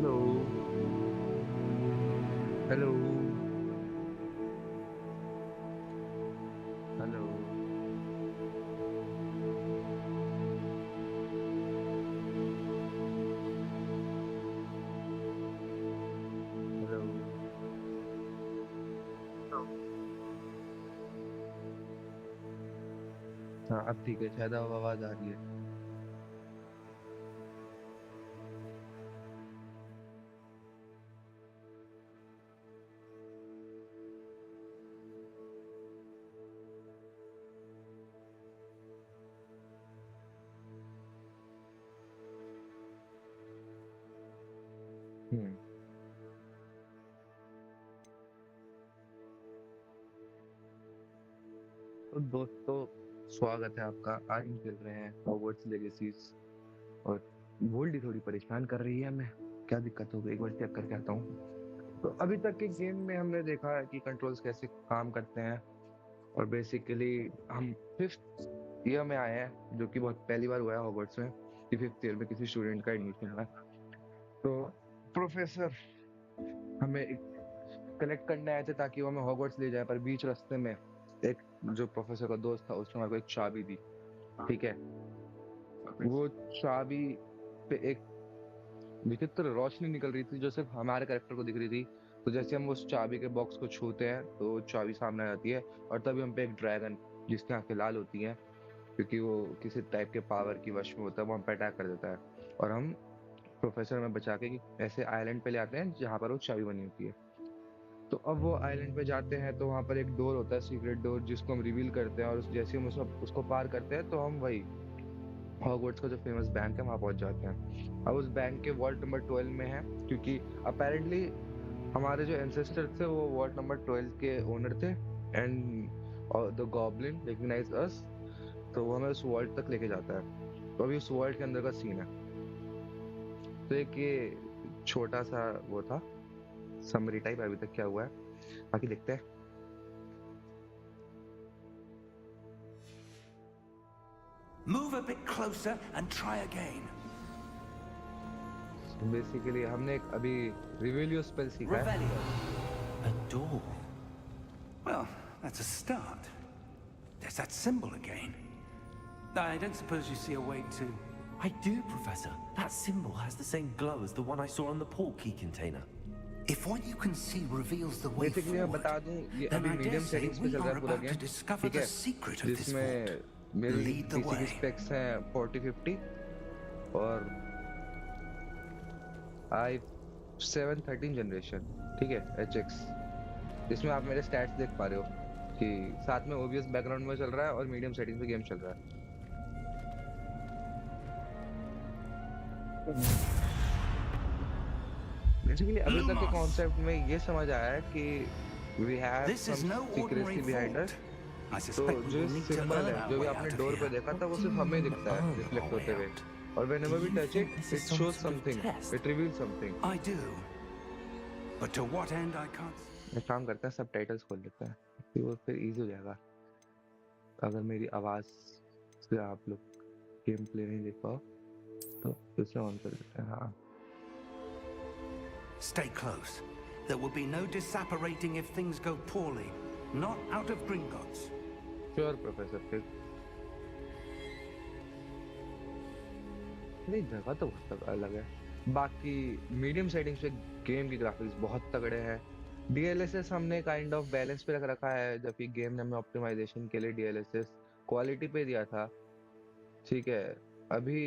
Hello. Hello. Hello. Hello. हाँ अब ठीक है, शायद अब आवाज आ रही है। हम्म। तो दोस्तों, स्वागत है आपका। आज हम खेल रहे हैं हॉगवर्ट्स लेगेसीज। और गोल्डी थोड़ी परेशान कर रही है हमें। क्या दिक्कत हो गई, एक बार चेक करके आता हूँ। तो अभी तक के गेम में हमने देखा है कि कंट्रोल्स कैसे काम करते हैं। और बेसिकली हम फिफ्थ ईयर में आए हैं, जो कि बहुत पहली बार हुआ है हॉगवर्ट्स में कि फिफ्थ ईयर में किसी स्टूडेंट का एडमिशन हुआ है। तो प्रोफेसर हमें कलेक्ट करने आए थे ताकि वो हमें हॉगवर्ट्स ले जाए, पर बीच रास्ते में एक जो प्रोफेसर का दोस्त था उसने हमारे को एक चाबी दी। ठीक है। वो चाबी पे एक विचित्र रोशनी निकल रही थी जो सिर्फ हमारे कैरेक्टर को दिख रही थी। तो जैसे हम उस चाबी के बॉक्स को छूते हैं तो चाबी सामने आ जाती है। और तभी हम पे एक ड्रैगन, जिसकी आंखें लाल होती हैं क्योंकि वो किसी टाइप के पावर की वश में होता है, वो हम पे अटैक कर देता है। और हम प्रोफेसर में बचा के ऐसे आइलैंड पे ले आते हैं जहां पर वो चाबी बनी होती है। तो अब वो आइलैंड पे जाते हैं तो वहां पर एक डोर होता है, सीक्रेट डोर, जिसको हम रिवील करते हैं। और जैसे ही हम उसको पार करते हैं तो हम वही हॉगवर्ट्स का जो फेमस बैंक है वहां पहुंच जाते हैं। अब उस बैंक के वॉल्ट नंबर 12 में है, क्योंकि अपेरेंटली हमारे जो एंसेस्टर थे वो वॉल्ट नंबर 12 के ओनर थे। एंड द गॉब्लिन रिकग्नाइज अस, तो वो हमें उस वॉल्ट तक लेके जाता है। तो अभी उस वॉल्ट के अंदर का सीन है। तो एक ये छोटा सा वो था, समरी टाइप अभी तक क्या हुआ है, बाकी देखते हैं। Move a bit closer and try again. Basically हमने एक अभी रिवेलियो स्पेल सीखा है। Revelio. A door. Well, that's a start. There's that symbol again. I don't suppose you see a way to... I do, Professor. That symbol has the same glow as the one I saw on the port key container. If what you can see reveals the way basically मैं forward, बता दूं, ये then अभी I dare medium say settings पे we चल रहा are है पूरा about to गेम। discover ठीक the है। secret of this vault. जिसमें मेरी Lead the पीसी की way. स्पेक्स हैं 4050 और आई 7 13 जनरेशन। ठीक है, HX। इसमें आप मेरे स्टैट्स देख पा रहे हो कि साथ में ओबीएस बैकग्राउंड में चल रहा है और मीडियम सेटिंग पे गेम चल रहा है। बेसिकली अभी तक के Lumos! कॉन्सेप्ट में ये समझ आया है कि we have This is some no ordinary secrecy behind vault. Us. I तो suspect we जो will need to symbol earn है our जो भी way आपने out of डोर पे here. देखा था वो What do सिर्फ you हमें mean, दिखता है earn our रिफ्लेक्ट way होते हुए। out? और Do whenever we you touch it, think this is it some shows sort of something, test? it reveals something। I do. But to what end I can't... एक काम करते हैं, subtitles खोल लेते हैं, फिर वो फिर इजी हो जाएगा। अगर मेरी आवाज से आप लोग गेम प्ले नहीं देख पाओ तो फिर से ऑन कर देते हैं। हाँ। Stay close. There will be no disapparating if things go poorly. Not out of Gringotts. Sure professor. फिर नहीं, जगह तो बहुत अलग है। बाकी मीडियम सेटिंग्स पे गेम की ग्राफिक्स बहुत तगड़े हैं। डीएलएसएस हमने काइंड ऑफ बैलेंस पे रख रखा है, जबकि गेम ने हमें ऑप्टिमाइजेशन के लिए डीएलएसएस क्वालिटी पे दिया था। ठीक है। अभी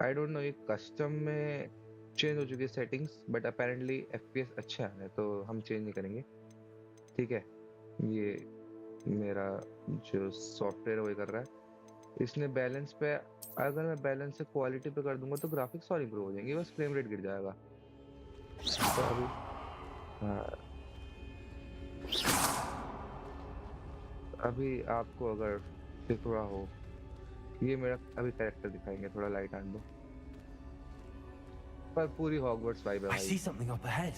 आई डोंट नो ये कस्टम में चेंज हो चुकी है सेटिंग्स, बट अपेरेंटली एफपीएस अच्छे आ रहे हैं तो हम चेंज नहीं करेंगे। ठीक है। ये मेरा जो सॉफ्टवेयर वही कर रहा है। इसने बैलेंस पे, अगर मैं बैलेंस से क्वालिटी पे कर दूंगा तो ग्राफिक्स और इम्प्रूव हो जाएंगे, बस फ्रेम रेट गिर जाएगा। तो अभी हाँ, अभी आपको अगर फिर थोड़ा हो, ये मेरा अभी कैरेक्टर दिखाएंगे, थोड़ा लाइट आन दो। पर पूरी हॉगवर्ट्स वाइब है I भाई। see something up ahead.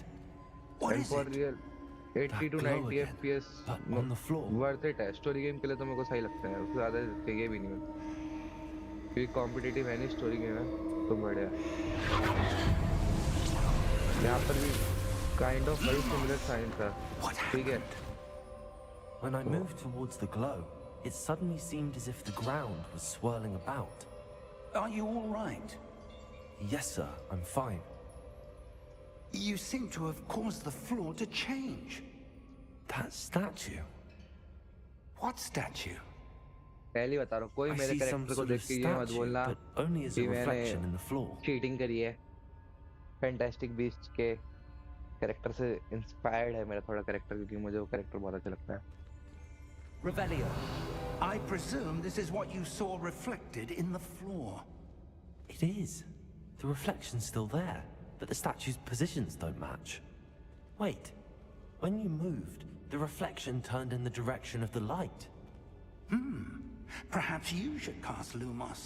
What and is for it? Real 80 That to glow 90 again, FPS but on the floor. Worth it है। स्टोरी गेम के लिए तो मेरे को सही लगता है, उससे ज्यादा चाहिए भी नहीं है, क्योंकि कॉम्पिटिटिव है नहीं, स्टोरी गेम है तो बढ़िया। यहाँ पर भी काइंड ऑफ वही सिमिलर साइन था, What ठीक है। happened? When I moved towards the glow, it suddenly seemed as if the ground was swirling about. Are you all right? Yes, sir, I'm fine. You seem to have caused the floor to change. That statue? What statue? पहले बता रहा हूँ, कोई I मेरे see some character को sort देख of के ये मत statue, बोलना but only as कि a मैंने reflection in the floor. Cheating करी है। फैंटास्टिक बीस्ट के कैरेक्टर से इंस्पायर्ड है मेरा थोड़ा कैरेक्टर, क्योंकि मुझे वो कैरेक्टर बहुत अच्छा लगता है। Revelio. I presume this is what you saw reflected in the floor. It is. The reflection's still there, but the statue's positions don't match. Wait. When you moved, the reflection turned in the direction of the light. Perhaps you should cast Lumos.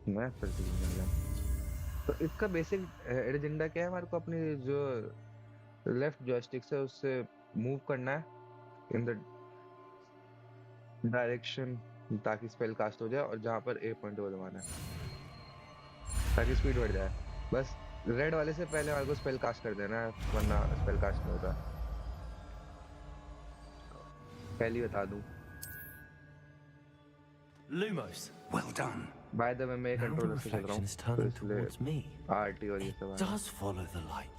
मैं फिर से भूल गया। तो इसका basic agenda क्या है? हमारे को अपनी जो लेफ्ट जॉयस्टिक से उससे मूव करना है इन द डायरेक्शन ताकि स्पेल कास्ट हो जाए, और जहाँ पर ए पॉइंट वो दबाना है ताकि स्पीड बढ़ जाए। बस रेड वाले से पहले हमारे को स्पेल कास्ट कर देना है, वरना स्पेल कास्ट नहीं होता। पहले बता दूं। Lumos. Well done. By the way मैं Now the कंट्रोलर से चल रहा reflection हूँ, is तो turning इसलिए towards me. आरटी और ये सब It does follow the light.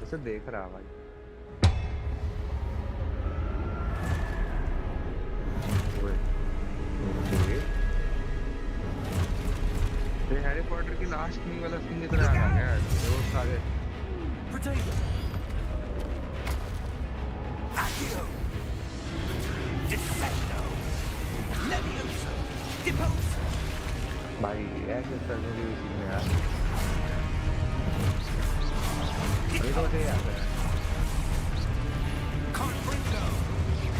इसे देख रहा भाई। ओए, ओके। ये हैरी पॉटर की लास्ट में वाला सीन की तरह आ गया है, वो सारे Potato. Accio. Defendo. Levioso. Deposo. भाई ऐसे करने की भी सीन है यार। अभी तो ये आता है। Confringo.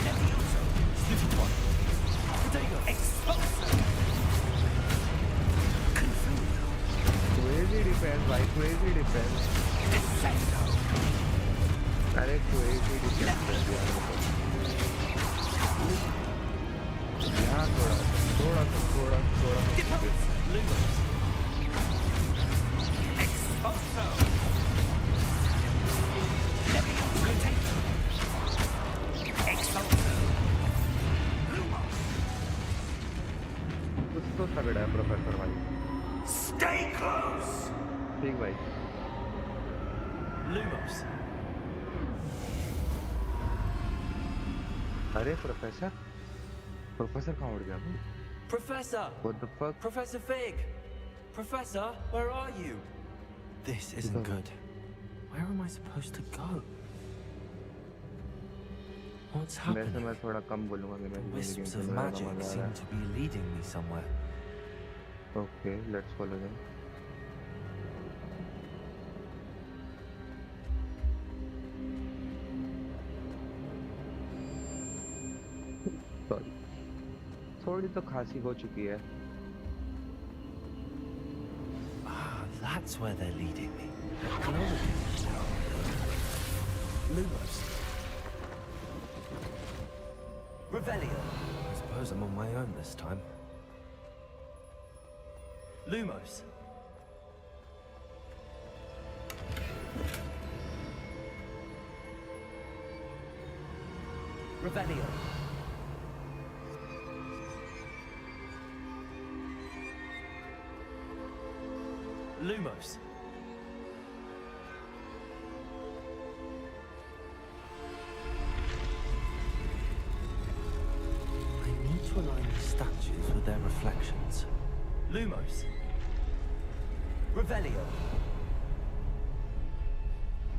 Levioso. Stupid one. Potato. Expulso. Confundo. Crazy defence भाई, क्रेजी डिफेंस। Defendo. अरे क्रेजी डिफेंस कर दिया यहाँ थोड़ा थोड़ा थोड़ा थोड़ा Deposo. Lumos. Expulso. Levioso. Potato. Expulso. Lumos. कुछ तो तगड़ा है प्रोफेसर भाई। Stay close. ठीक भाई। Lumos. अरे प्रोफेसर, प्रोफेसर कहाँ उड़ गया भाई? Professor! What the fuck? Professor Fig! Professor, where are you? This isn't good. Where am I supposed to go? What's वैसे happening? मैं थोड़ा कम बोलूँगा कि The मैं wisps of magic seem to be leading me somewhere. Okay, let's follow them. Sorry. थोड़ी तो खांसी हो चुकी है। Ah, that's where they're leading me. Lumos. Revelio. I suppose I'm on my own this time. Lumos. Revelio. Lumos. I need to align the statues with their reflections. Lumos. Revelio.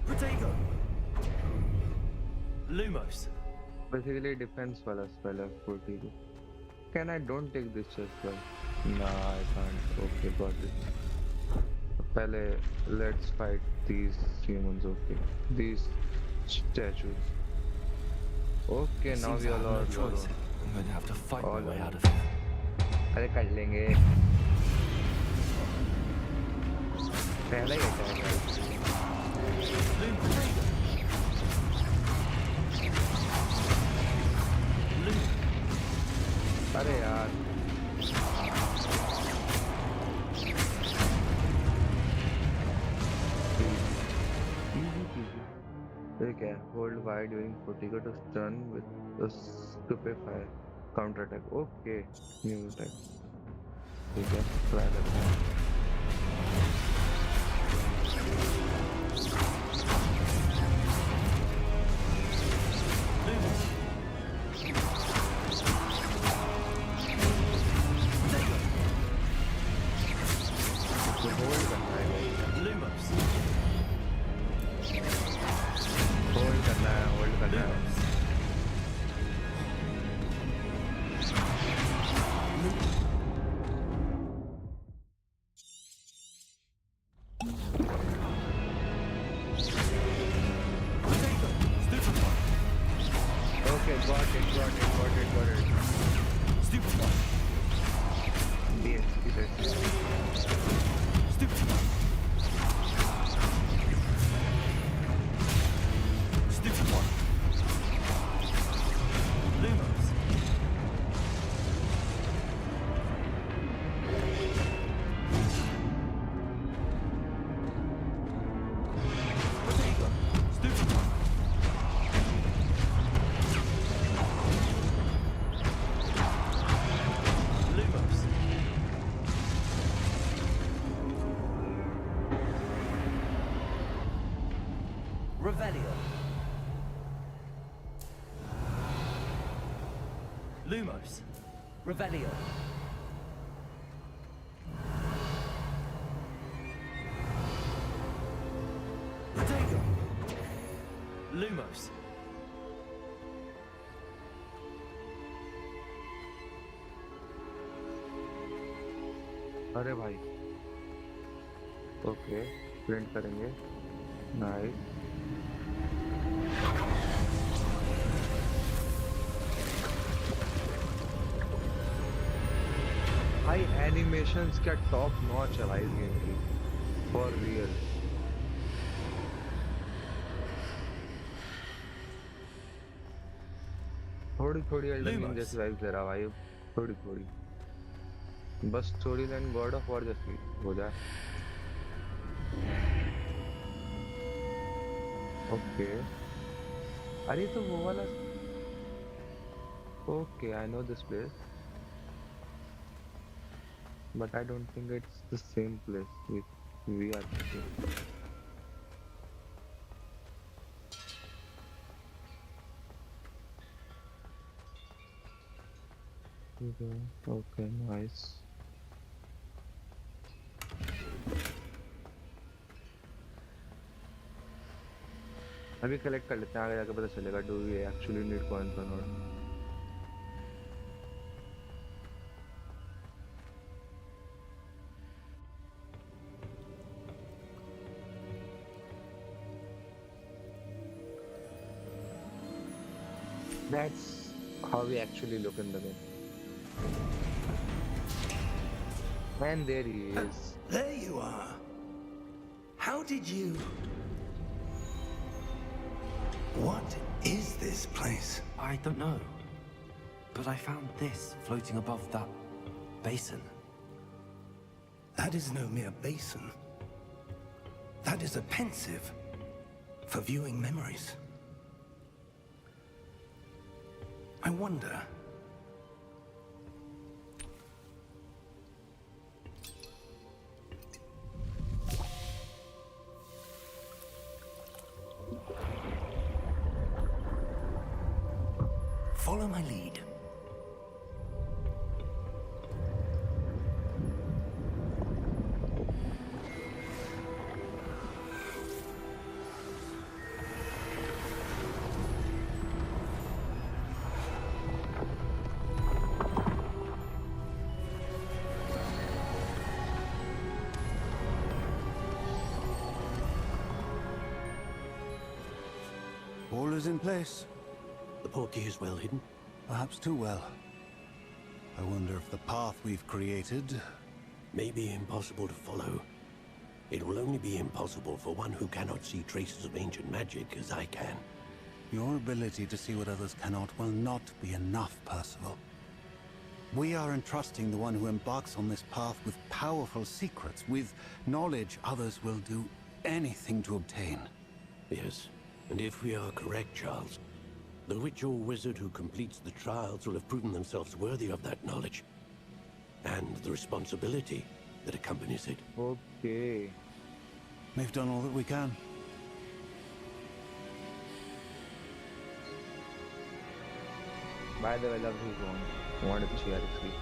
Protego. Lumos. Basically defense वाला spell है 40. Can I don't take this chest well? Nah, I can't. Okay, got it. पहले let's fight these humans. Okay, these statues. Okay, now Seems we I all have no are choice. I'm going to have to fight All my way alone. out of here. अरे कर लेंगे। पहले ही होता है। अरे यार ठीक है होल्ड वाई ड्यूरिंग पोटिको to stun with stupefy counter attack okay new attack ठीक है ट्राई करते हैं होल्ड करना है Lumos. होल्ड करना है होल्ड करना है okay got it got it got it got it Stupefy. डीएक्स इधर Stupefy. Stupefy. Lumos. Potato. Stupefy. Lumos. Revelio. Lumos. Revelio. Potato. Lumos. अरे भाई ओके प्रिंट करेंगे नाइस भाई एनिमेशंस क्या टॉप नॉच है भाई इस गेम की फॉर रियल थोड़ी थोड़ी एल्डन रिंग Lumos. जैसी वाइब दे रहा भाई थोड़ी थोड़ी बस story line God of War जैसी हो जाए ओके अरे तो वो वाला okay I know this place but I don't think it's the same place we are okay nice अभी कलेक्ट कर लेते हैं आगे जाकर पता चलेगा do we actually need coins और not That's how we actually look in the game. And there he is. There you are. How did you... What is this place? I don't know. But I found this floating above that basin. That is no mere basin. That is a pensive for viewing memories. I wonder... Follow my lead. All is in place. The portkey is well hidden. Perhaps too well. I wonder if the path we've created... May be impossible to follow. It will only be impossible for one who cannot see traces of ancient magic as I can. Your ability to see what others cannot will not be enough, Percival. We are entrusting the one who embarks on this path with powerful secrets, with knowledge others will do anything to obtain. Yes, and if we are correct, Charles, the witch or wizard who completes the trials will have proven themselves worthy of that knowledge. And the responsibility that accompanies it. Okay. We've done all that we can. By the way, love who's on. Wanted to share this week.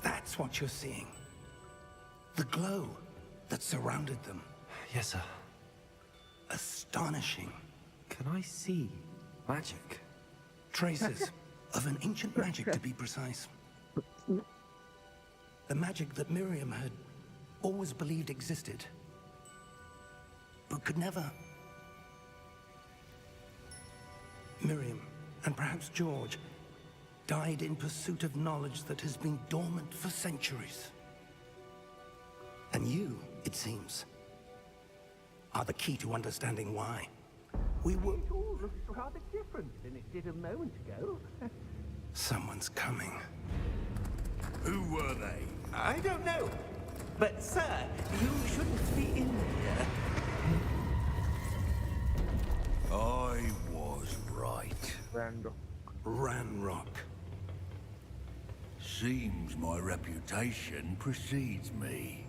That's what you're seeing. The glow that surrounded them. Yes, sir. Astonishing. Can I see magic? Traces of an ancient magic, to be precise. The magic that Miriam had always believed existed, but could never. Miriam, and perhaps George, died in pursuit of knowledge that has been dormant for centuries. And you, it seems, are the key to understanding why. We were... It all looks rather different than it did a moment ago. Someone's coming. Who were they? I don't know. But, sir, you shouldn't be in here. I was right. Random. Ranrock. Seems my reputation precedes me.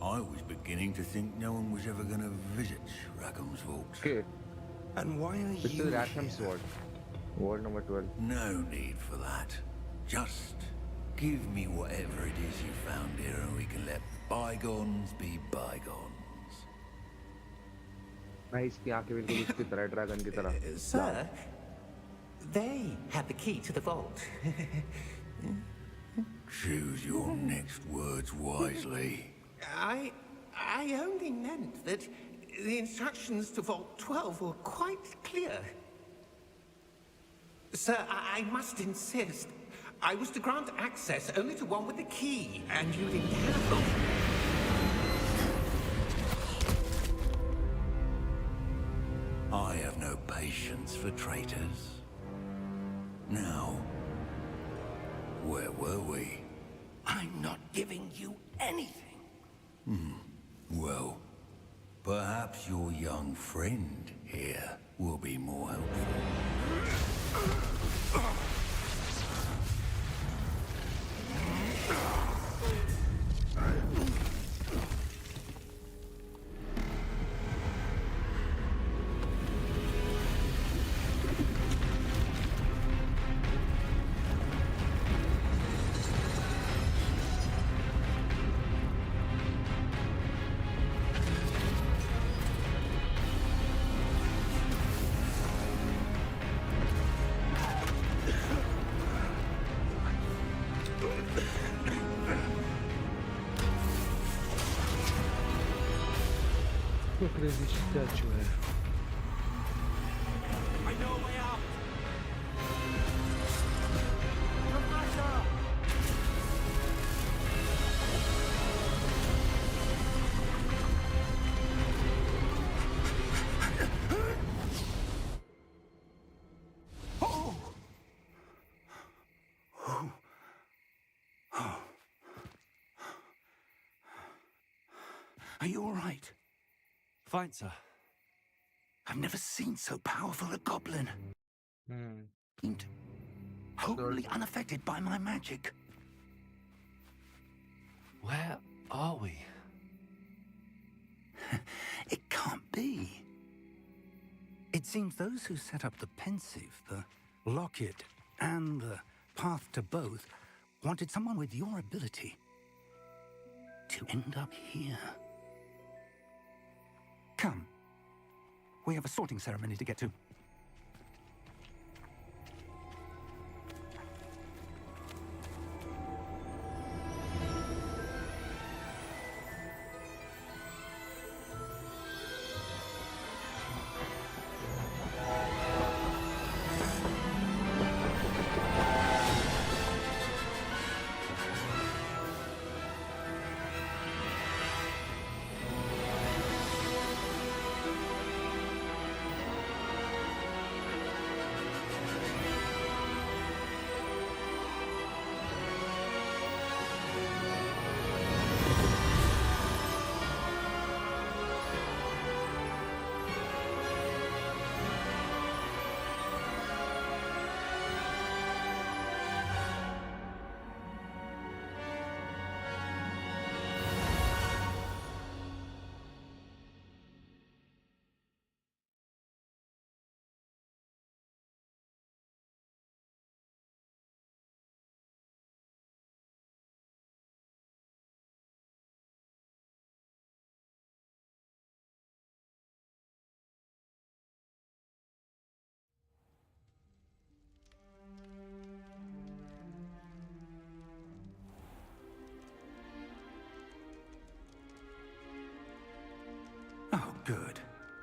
I was beginning to think no one was ever going to visit Rackham's Vaults. Okay. And why are This you is Rackham's here? sword. Word number 12. No need for that. Just give me whatever it is you found here and we can let bygones be bygones. भाई इसकी आंखें बिल्कुल उसकी तरह dragon की तरह. Sir, they had the key to the vault. Choose your next words wisely. I only meant that the instructions to Vault 12 were quite clear. Sir, I must insist. I was to grant access only to one with the key, and you didn't have them. I have no patience for traitors. Now, where were we? I'm not giving you anything. Well, perhaps your young friend here will be more helpful. तो crazy statue है. I know a way out. Are you all right? Fine, sir. I've never seen so powerful a goblin. Hmm. Wholly unaffected by my magic. Where are we? It can't be. It seems those who set up the pensive, the locket, and the path to both wanted someone with your ability to end up here. Come. We have a sorting ceremony to get to.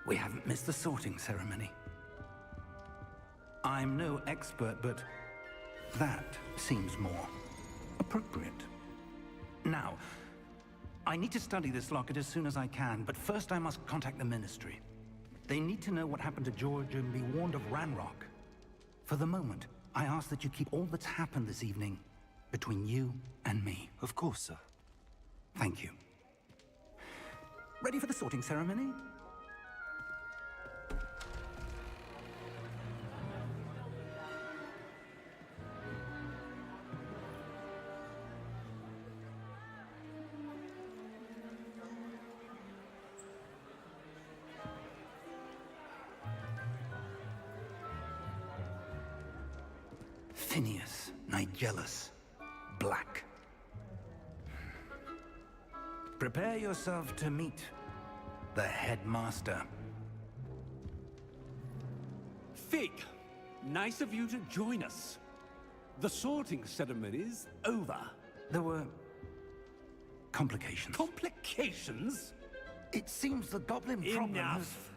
We haven't missed the sorting ceremony. I'm no expert, but that seems more appropriate. Now, I need to study this locket as soon as I can, but first I must contact the Ministry. They need to know what happened to George and be warned of Ranrock. For the moment, I ask that you keep all that's happened this evening between you and me. Of course, sir. Thank you. Ready for the sorting ceremony? Phineas, Nigellus, Black. Prepare yourself to meet the headmaster. Fig, nice of you to join us. The sorting ceremony's over. There were complications. Complications? It seems the goblin problem has... Enough!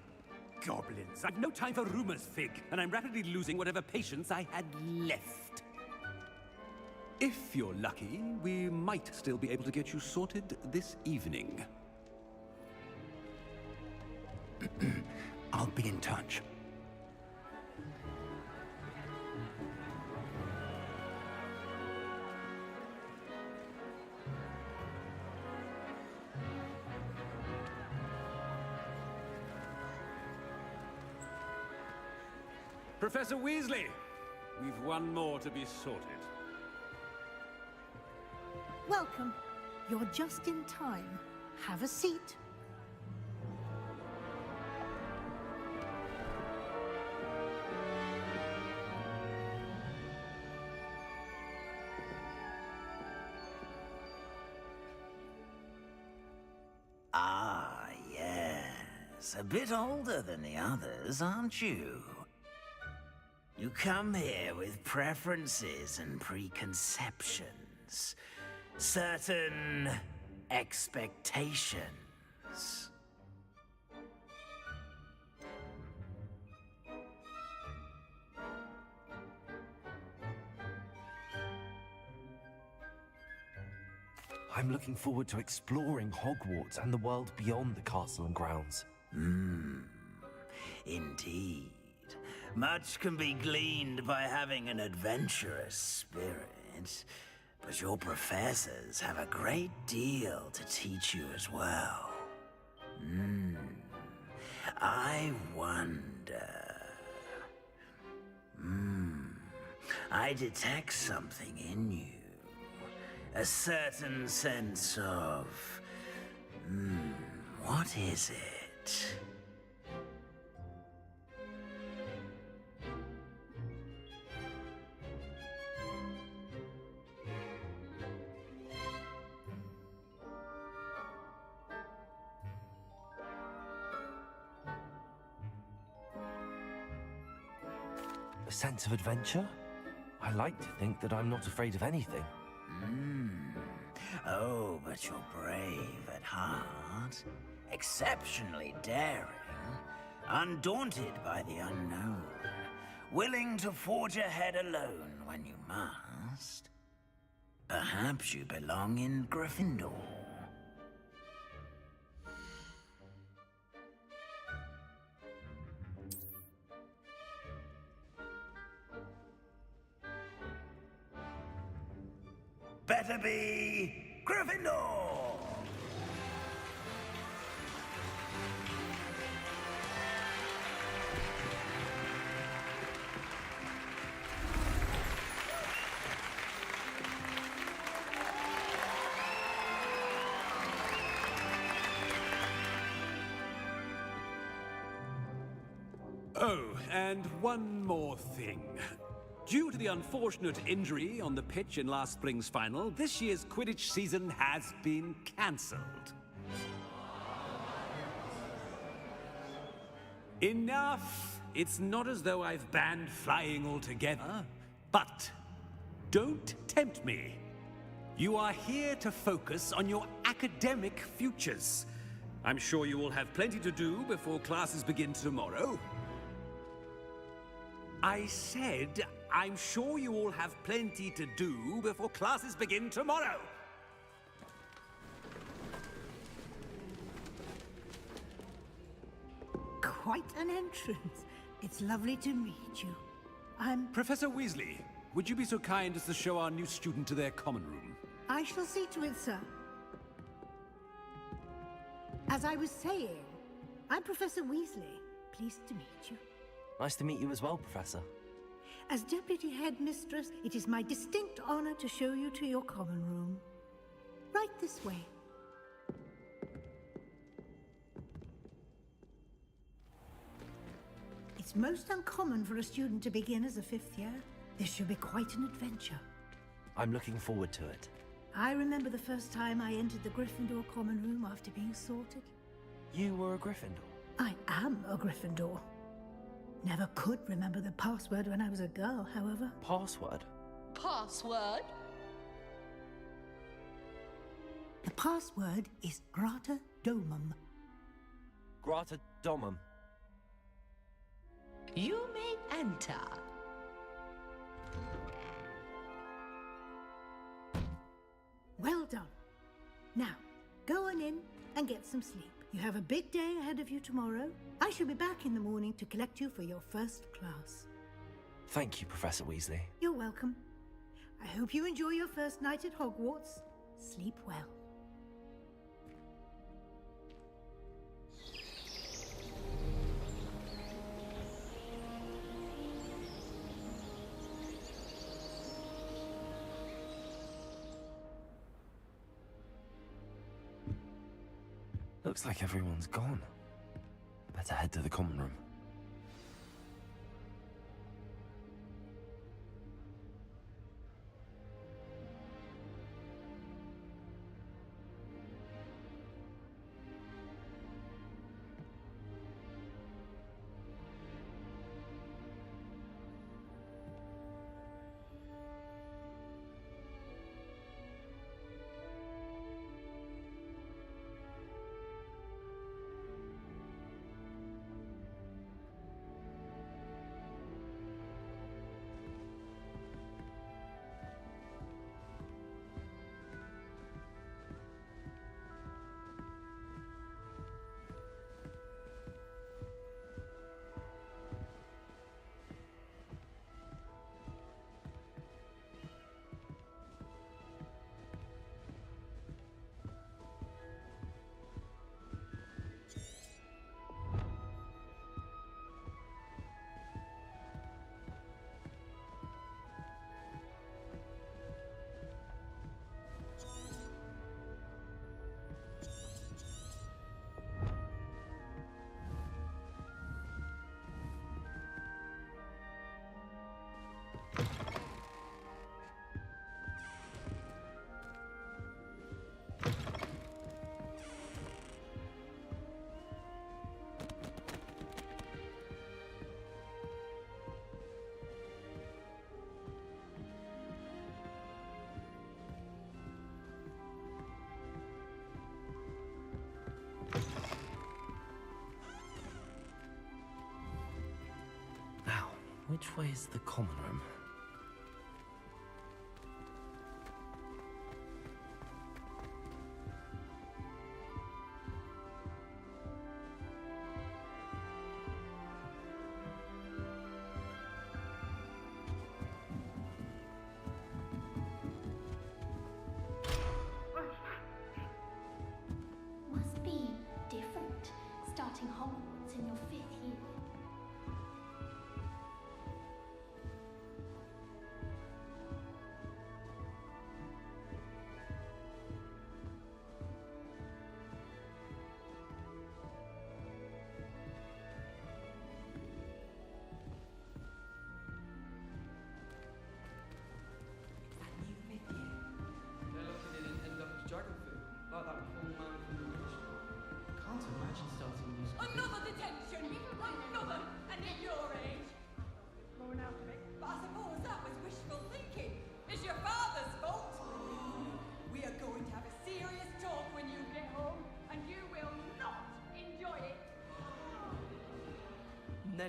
Goblins. I've no time for rumors, Fig, and I'm rapidly losing whatever patience I had left. If you're lucky, we might still be able to get you sorted this evening. I'll be in touch. Professor Weasley, we've one more to be sorted. Welcome. You're just in time. Have a seat. Ah, yes. A bit older than the others, aren't you? You come here with preferences and preconceptions. Certain expectations. I'm looking forward to exploring Hogwarts and the world beyond the castle and grounds. Indeed. Much can be gleaned by having an adventurous spirit, but your professors have a great deal to teach you as well. I wonder... I detect something in you. A certain sense of... what is it? A sense of adventure? I like to think that I'm not afraid of anything. Oh, but you're brave at heart. Exceptionally daring. Undaunted by the unknown. Willing to forge ahead alone when you must. Perhaps you belong in Gryffindor. Better be Gryffindor! Oh, and one more thing. Due to the unfortunate injury on the pitch in last spring's final, this year's Quidditch season has been cancelled. Enough! It's not as though I've banned flying altogether, but don't tempt me. You are here to focus on your academic futures. I'm sure you all have plenty to do before classes begin tomorrow. I said, I'm sure you all have plenty to do before classes begin tomorrow. Quite an entrance. It's lovely to meet you. I'm... Professor Weasley, would you be so kind as to show our new student to their common room? I shall see to it, sir. As I was saying, I'm Professor Weasley. Pleased to meet you. Nice to meet you as well, Professor. As Deputy Headmistress, it is my distinct honor to show you to your common room. Right this way. It's most uncommon for a student to begin as a fifth year. This should be quite an adventure. I'm looking forward to it. I remember the first time I entered the Gryffindor common room after being sorted. You were a Gryffindor? I am a Gryffindor. Never could remember the password when I was a girl, however. Password? Password? The password is Grata Domum. Grata Domum. You may enter. Well done. Now, go on in and get some sleep. You have a big day ahead of you tomorrow. I shall be back in the morning to collect you for your first class. Thank you, Professor Weasley. You're welcome. I hope you enjoy your first night at Hogwarts. Sleep well. Looks like everyone's gone. Better head to the common room. Which way is the common room? Must be different, starting Hogwarts in your 5th year.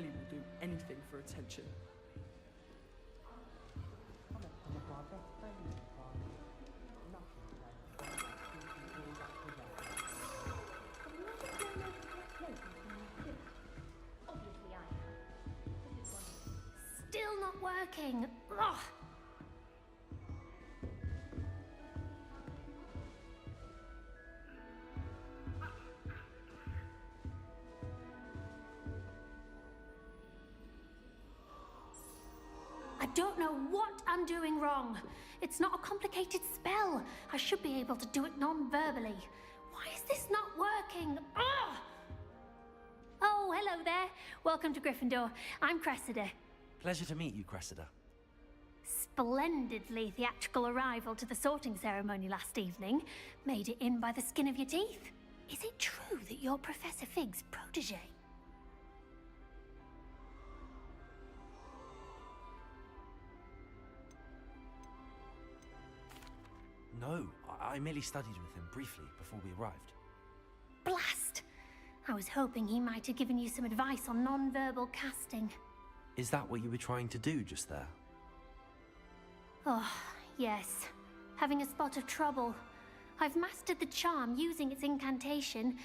will do anything for attention. Obviously I am. This is one. Still not working. Ugh. I don't know what I'm doing wrong. It's not a complicated spell. I should be able to do it non-verbally. Why is this not working? Ugh! Oh, hello there. Welcome to Gryffindor. I'm Cressida. Pleasure to meet you, Cressida. Splendidly theatrical arrival to the sorting ceremony last evening. Made it in by the skin of your teeth. Is it true that you're Professor Fig's protege? No, I merely studied with him briefly before we arrived. Blast! I was hoping he might have given you some advice on non-verbal casting. Is that what you were trying to do just there? Oh, yes. Having a spot of trouble. I've mastered the charm using its incantation,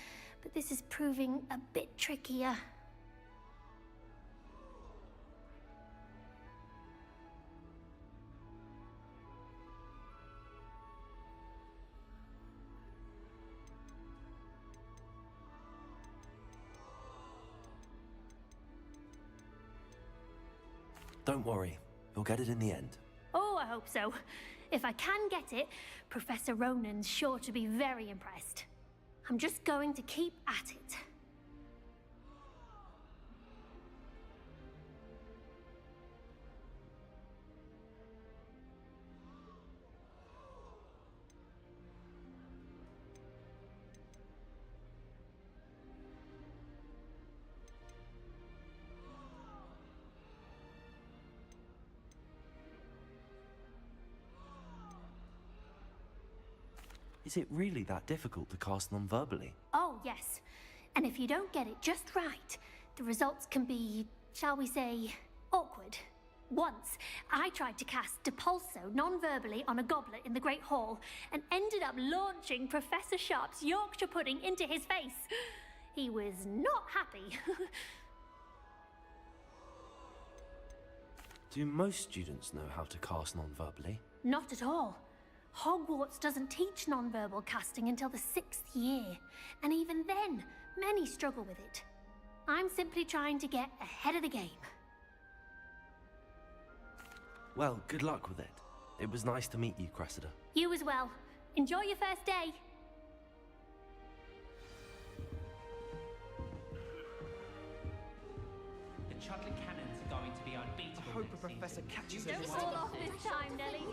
but this is proving a bit trickier. Don't worry, you'll get it in the end. Oh, I hope so. If I can get it, Professor Ronan's sure to be very impressed. I'm just going to keep at it. Is it really that difficult to cast non-verbally? Oh, yes. And if you don't get it just right, the results can be, shall we say, awkward. Once, I tried to cast Depulso non-verbally on a goblet in the Great Hall and ended up launching Professor Sharp's Yorkshire pudding into his face. He was not happy. Do most students know how to cast non-verbally? Not at all. Hogwarts doesn't teach non-verbal casting until the 6th year, and even then, many struggle with it. I'm simply trying to get ahead of the game. Well, good luck with it. It was nice to meet you, Cressida. You as well. Enjoy your first day. The Chudley Cannons are going to be unbeatable. I hope a professor catches Don't everyone. fall off this time, Nelly.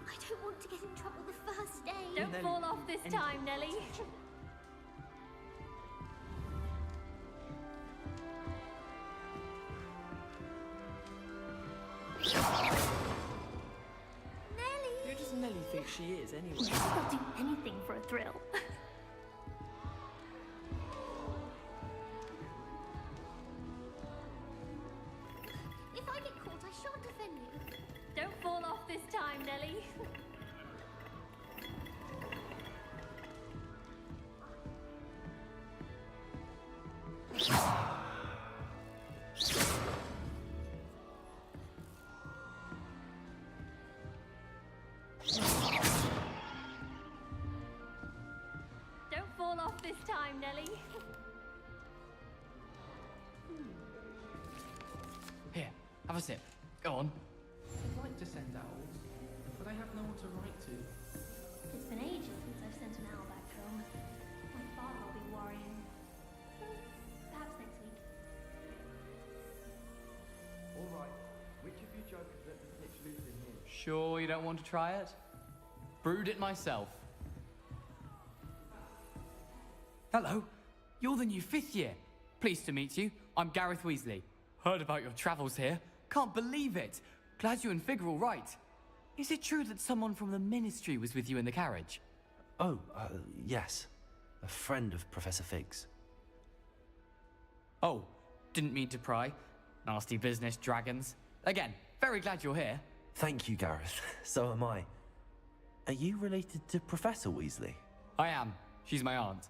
I don't want to get in trouble the first day. Don't Nelly, fall off this time, Nelly. Nelly! Who does Nelly think she is, anyway? I'll do anything for a thrill. If I get caught, I shan't defend you. Don't fall off this time, Nelly. Don't fall off this time, Nelly. Here, have a sip. Go on. I'd like to send owls, but I have no one to write to. It's been ages since I've sent an owl back home. My father will be worrying. Perhaps next week. All right. Which of you jokers let the snitch loose in here? Sure you don't want to try it? Brewed it myself. Hello, you're the new 5th year. Pleased to meet you. I'm Gareth Weasley. Heard about your travels here. Can't believe it. Glad you and Fig are all right. Is it true that someone from the Ministry was with you in the carriage? Oh, yes. A friend of Professor Fig's. Oh, didn't mean to pry. Nasty business, dragons. Again, very glad you're here. Thank you, Gareth. So am I. Are you related to Professor Weasley? I am. She's my aunt.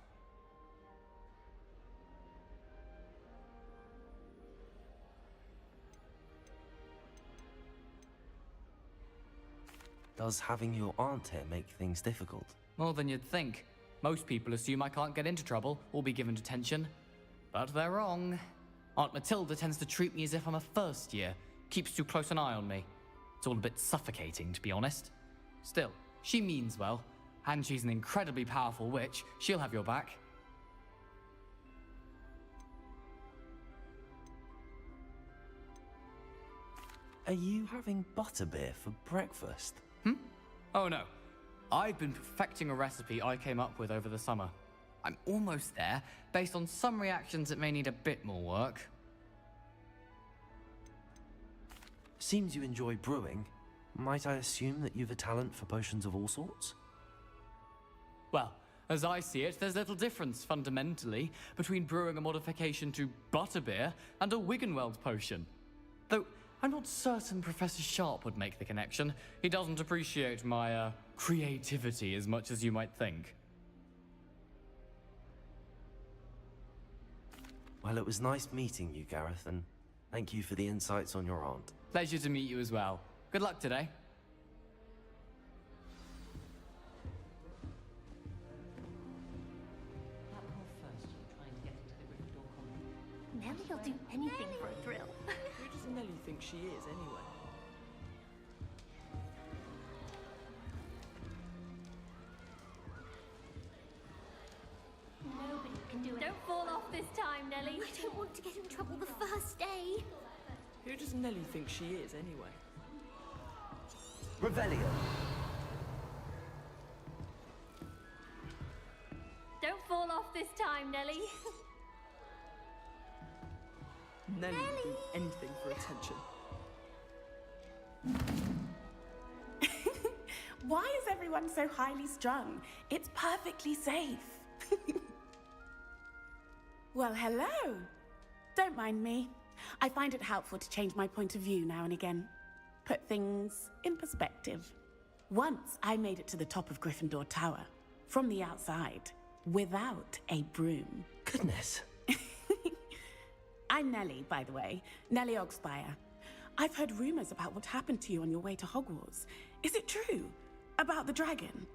Does having your aunt here make things difficult? More than you'd think. Most people assume I can't get into trouble or be given detention. But they're wrong. Aunt Matilda tends to treat me as if I'm a first year. Keeps too close an eye on me. It's all a bit suffocating, to be honest. Still, she means well. And she's an incredibly powerful witch. She'll have your back. Are you having butterbeer for breakfast? Oh no. I've been perfecting a recipe I came up with over the summer. I'm almost there, based on some reactions that may need a bit more work. Seems you enjoy brewing. Might I assume that you've a talent for potions of all sorts? Well, as I see it, there's little difference, fundamentally, between brewing a modification to butterbeer and a Wiggenweld potion. Though, I'm not certain Professor Sharp would make the connection. He doesn't appreciate my, creativity as much as you might think. Well, it was nice meeting you, Gareth, and thank you for the insights on your aunt. Pleasure to meet you as well. Good luck today. Nellie'll do anything for a thrill. Who does Nellie think she is, anyway? Nobody can do it. Don't fall off this time, Nellie. I don't want to get in trouble the first day. Who does Nellie think she is, anyway? Revelio. Don't fall off this time, Nellie. Nellie would do anything for attention. Why is everyone so highly strung? It's perfectly safe. Well, hello. Don't mind me. I find it helpful to change my point of view now and again. Put things in perspective. Once I made it to the top of Gryffindor Tower, from the outside, without a broom. Goodness. I'm Nellie, by the way. Nellie Ogspire. I've heard rumors about what happened to you on your way to Hogwarts. Is it true? About the dragon?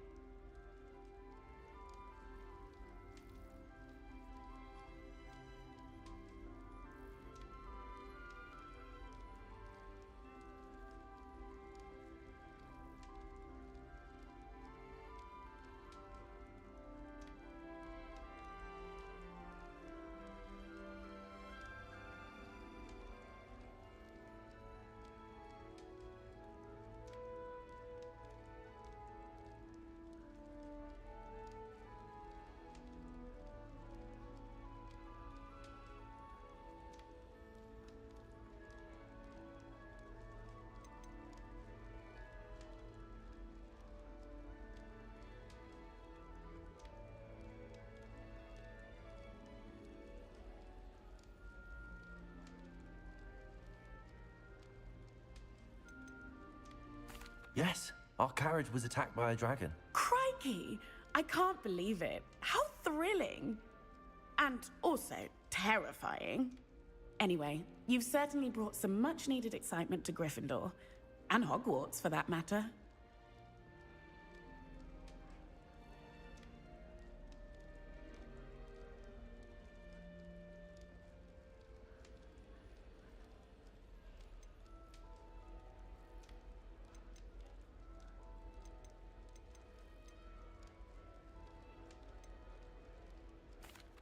Yes, our carriage was attacked by a dragon. Crikey! I can't believe it. How thrilling! And also terrifying. Anyway, you've certainly brought some much-needed excitement to Gryffindor. And Hogwarts, for that matter.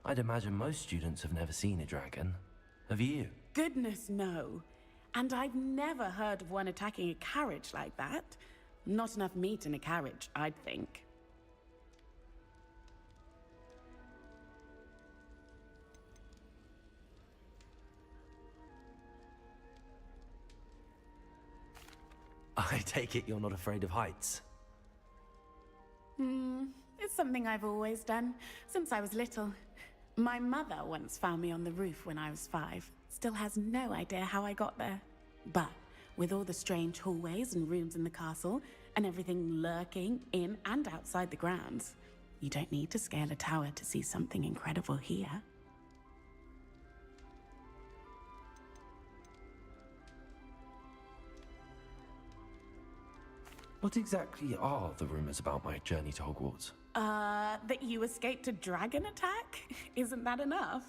I'd imagine most students have never seen a dragon. Have you? Goodness, no. And I've never heard of one attacking a carriage like that. Not enough meat in a carriage, I'd think. I'd take it you're not afraid of heights. It's something I've always done, since I was little. My mother once found me on the roof when I was 5. Still has no idea how I got there. But with all the strange hallways and rooms in the castle, and everything lurking in and outside the grounds, you don't need to scale a tower to see something incredible here. What exactly are the rumors about my journey to Hogwarts? That you escaped a dragon attack? Isn't that enough?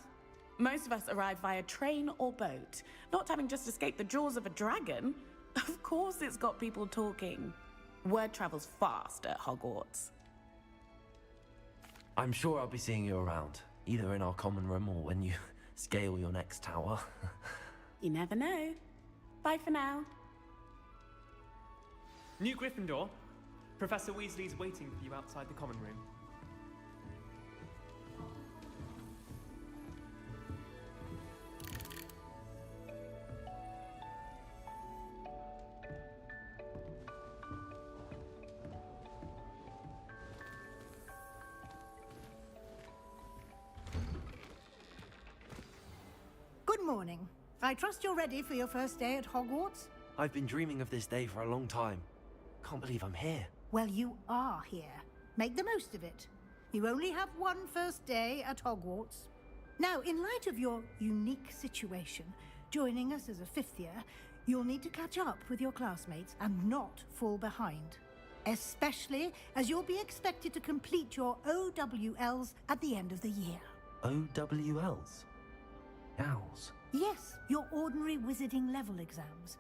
Most of us arrive via train or boat, not having just escaped the jaws of a dragon. Of course it's got people talking. Word travels fast at Hogwarts. I'm sure I'll be seeing you around, either in our common room or when you scale your next tower. You never know. Bye for now. New Gryffindor. Professor Weasley's waiting for you outside the common room. Good morning. I trust you're ready for your first day at Hogwarts? I've been dreaming of this day for a long time. Can't believe I'm here. Well, you are here. Make the most of it. You only have one first day at Hogwarts. Now, in light of your unique situation, joining us as a 5th year, you'll need to catch up with your classmates and not fall behind. Especially as you'll be expected to complete your OWLs at the end of the year. OWLs? Owls? Yes, your ordinary wizarding level exams.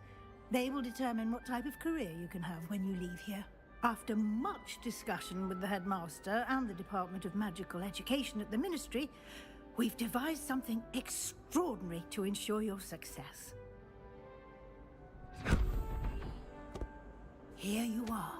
They will determine what type of career you can have when you leave here. After much discussion with the headmaster and the Department of Magical Education at the Ministry, we've devised something extraordinary to ensure your success. Here you are.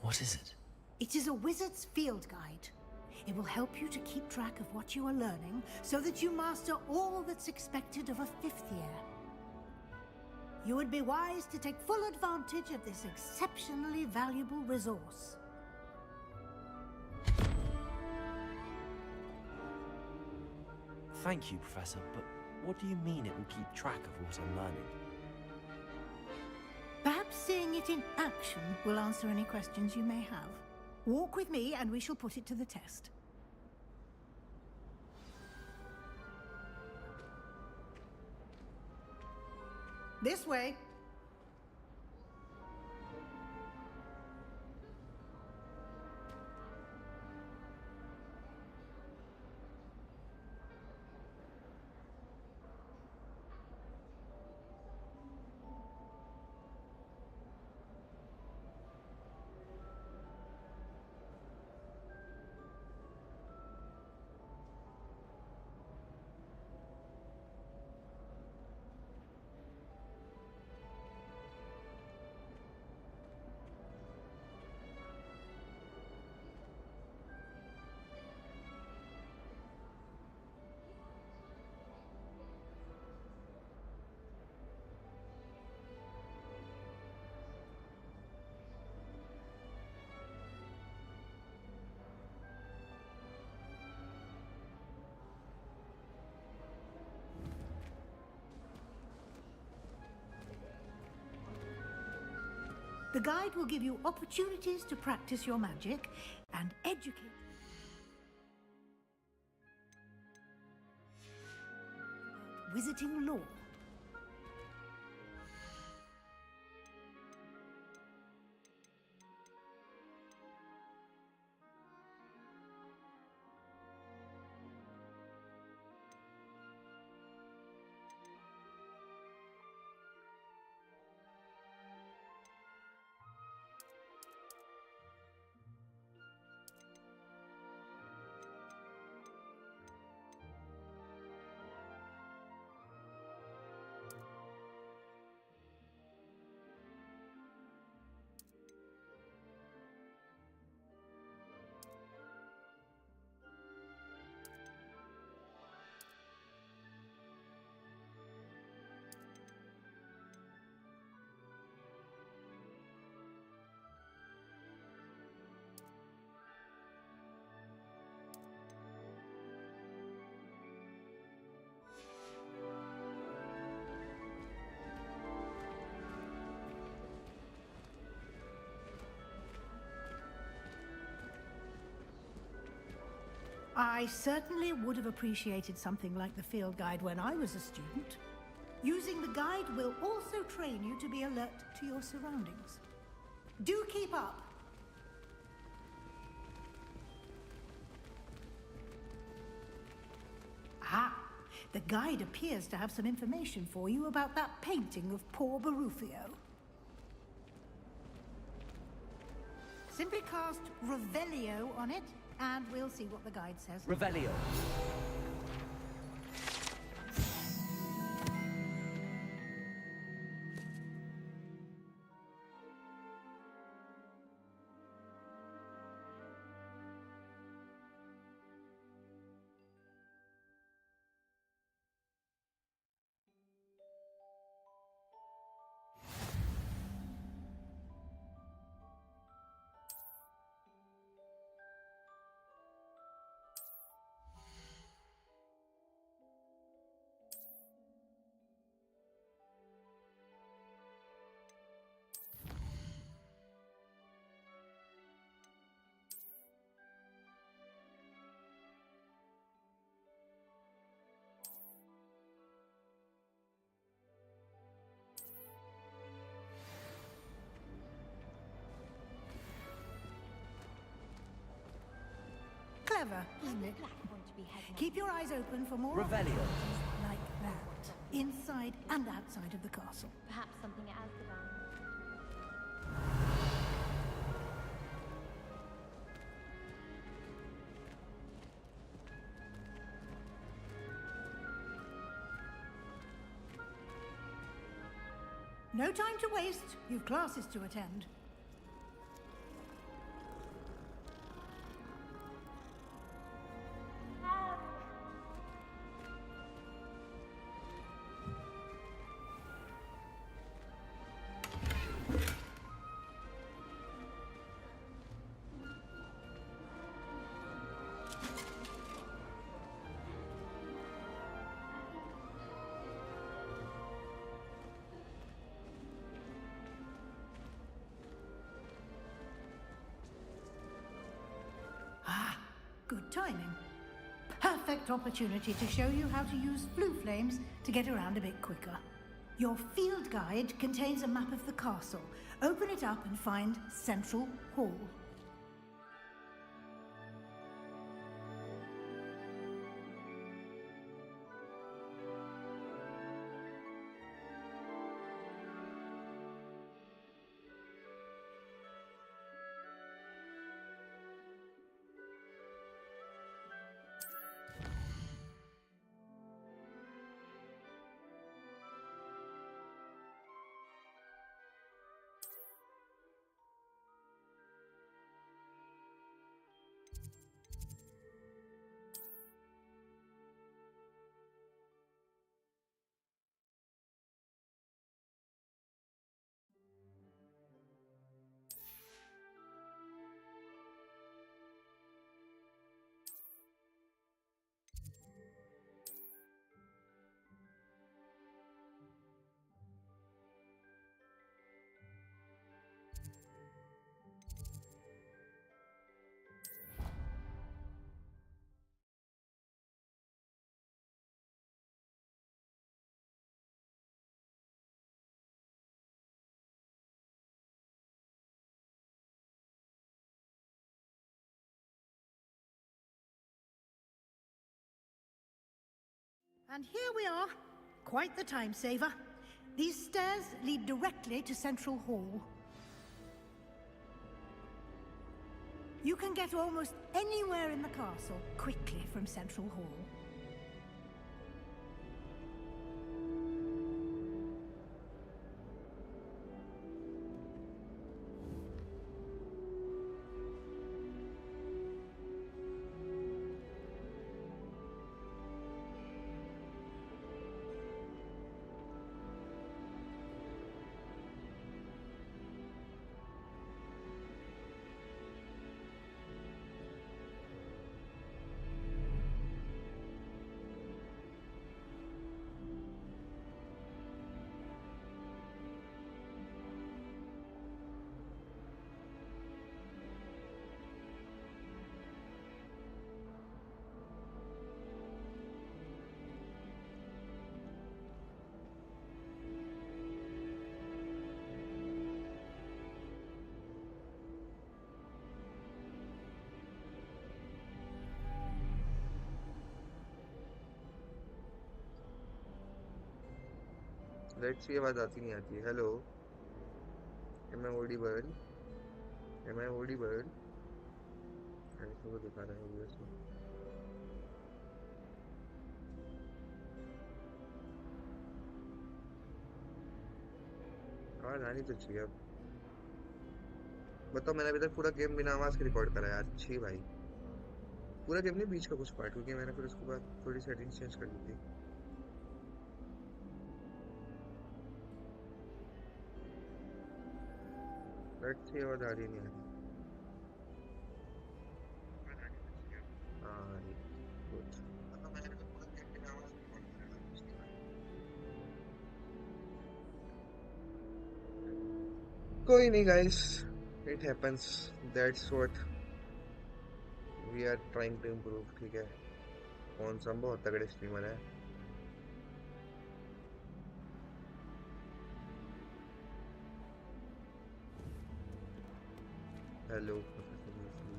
What is it? It is a wizard's field guide. It will help you to keep track of what you are learning so that you master all that's expected of a 5th year. You would be wise to take full advantage of this exceptionally valuable resource. Thank you, Professor, but what do you mean it will keep track of what I'm learning? Perhaps seeing it in action will answer any questions you may have. Walk with me and we shall put it to the test. This way. The guide will give you opportunities to practice your magic and educate about wizarding lore. I certainly would have appreciated something like the field guide when I was a student. Using the guide will also train you to be alert to your surroundings. Do keep up! Ah, the guide appears to have some information for you about that painting of poor Barufio. Simply cast Revelio on it, and we'll see what the guide says. Revelio. Clever, isn't it? Keep your eyes open for more Revelio. like that, inside and outside of the castle. Perhaps something at Abhdrata. No time to waste. You've classes to attend. Good timing. Perfect opportunity to show you how to use flue flames to get around a bit quicker. Your field guide contains a map of the castle. Open it up and find Central Hall. And here we are. Quite the time saver. These stairs lead directly to Central Hall. You can get almost anywhere in the castle quickly from Central Hall. Let's see आवाज आती नहीं आती। Hello, am I audible? Am I audible? ऐसे वो दिखा रहा है OBS में। आवाज आनी तो चाहिए अब। बताओ, मैंने अभी तक पूरा गेम बिना आवाज के रिकॉर्ड करा है यार। छी भाई, पूरा गेम नहीं, बीच का कुछ पार्ट, क्योंकि मैंने फिर उसके बाद थोड़ी सेटिंग्स चेंज कर दी थी। लेट्स सी आवाज आ रही नहीं आ रही। हाँ आ रही। गुड। मतलब मैंने अभी तक पूरा गेम बिना आवाज के रिकॉर्ड करा है, कुछ नहीं करा। कोई नहीं guys, it happens, that's what we are trying to improve. ठीक है, कौन सा बहुत तगड़े स्ट्रीमर है। Hello professor Weasley.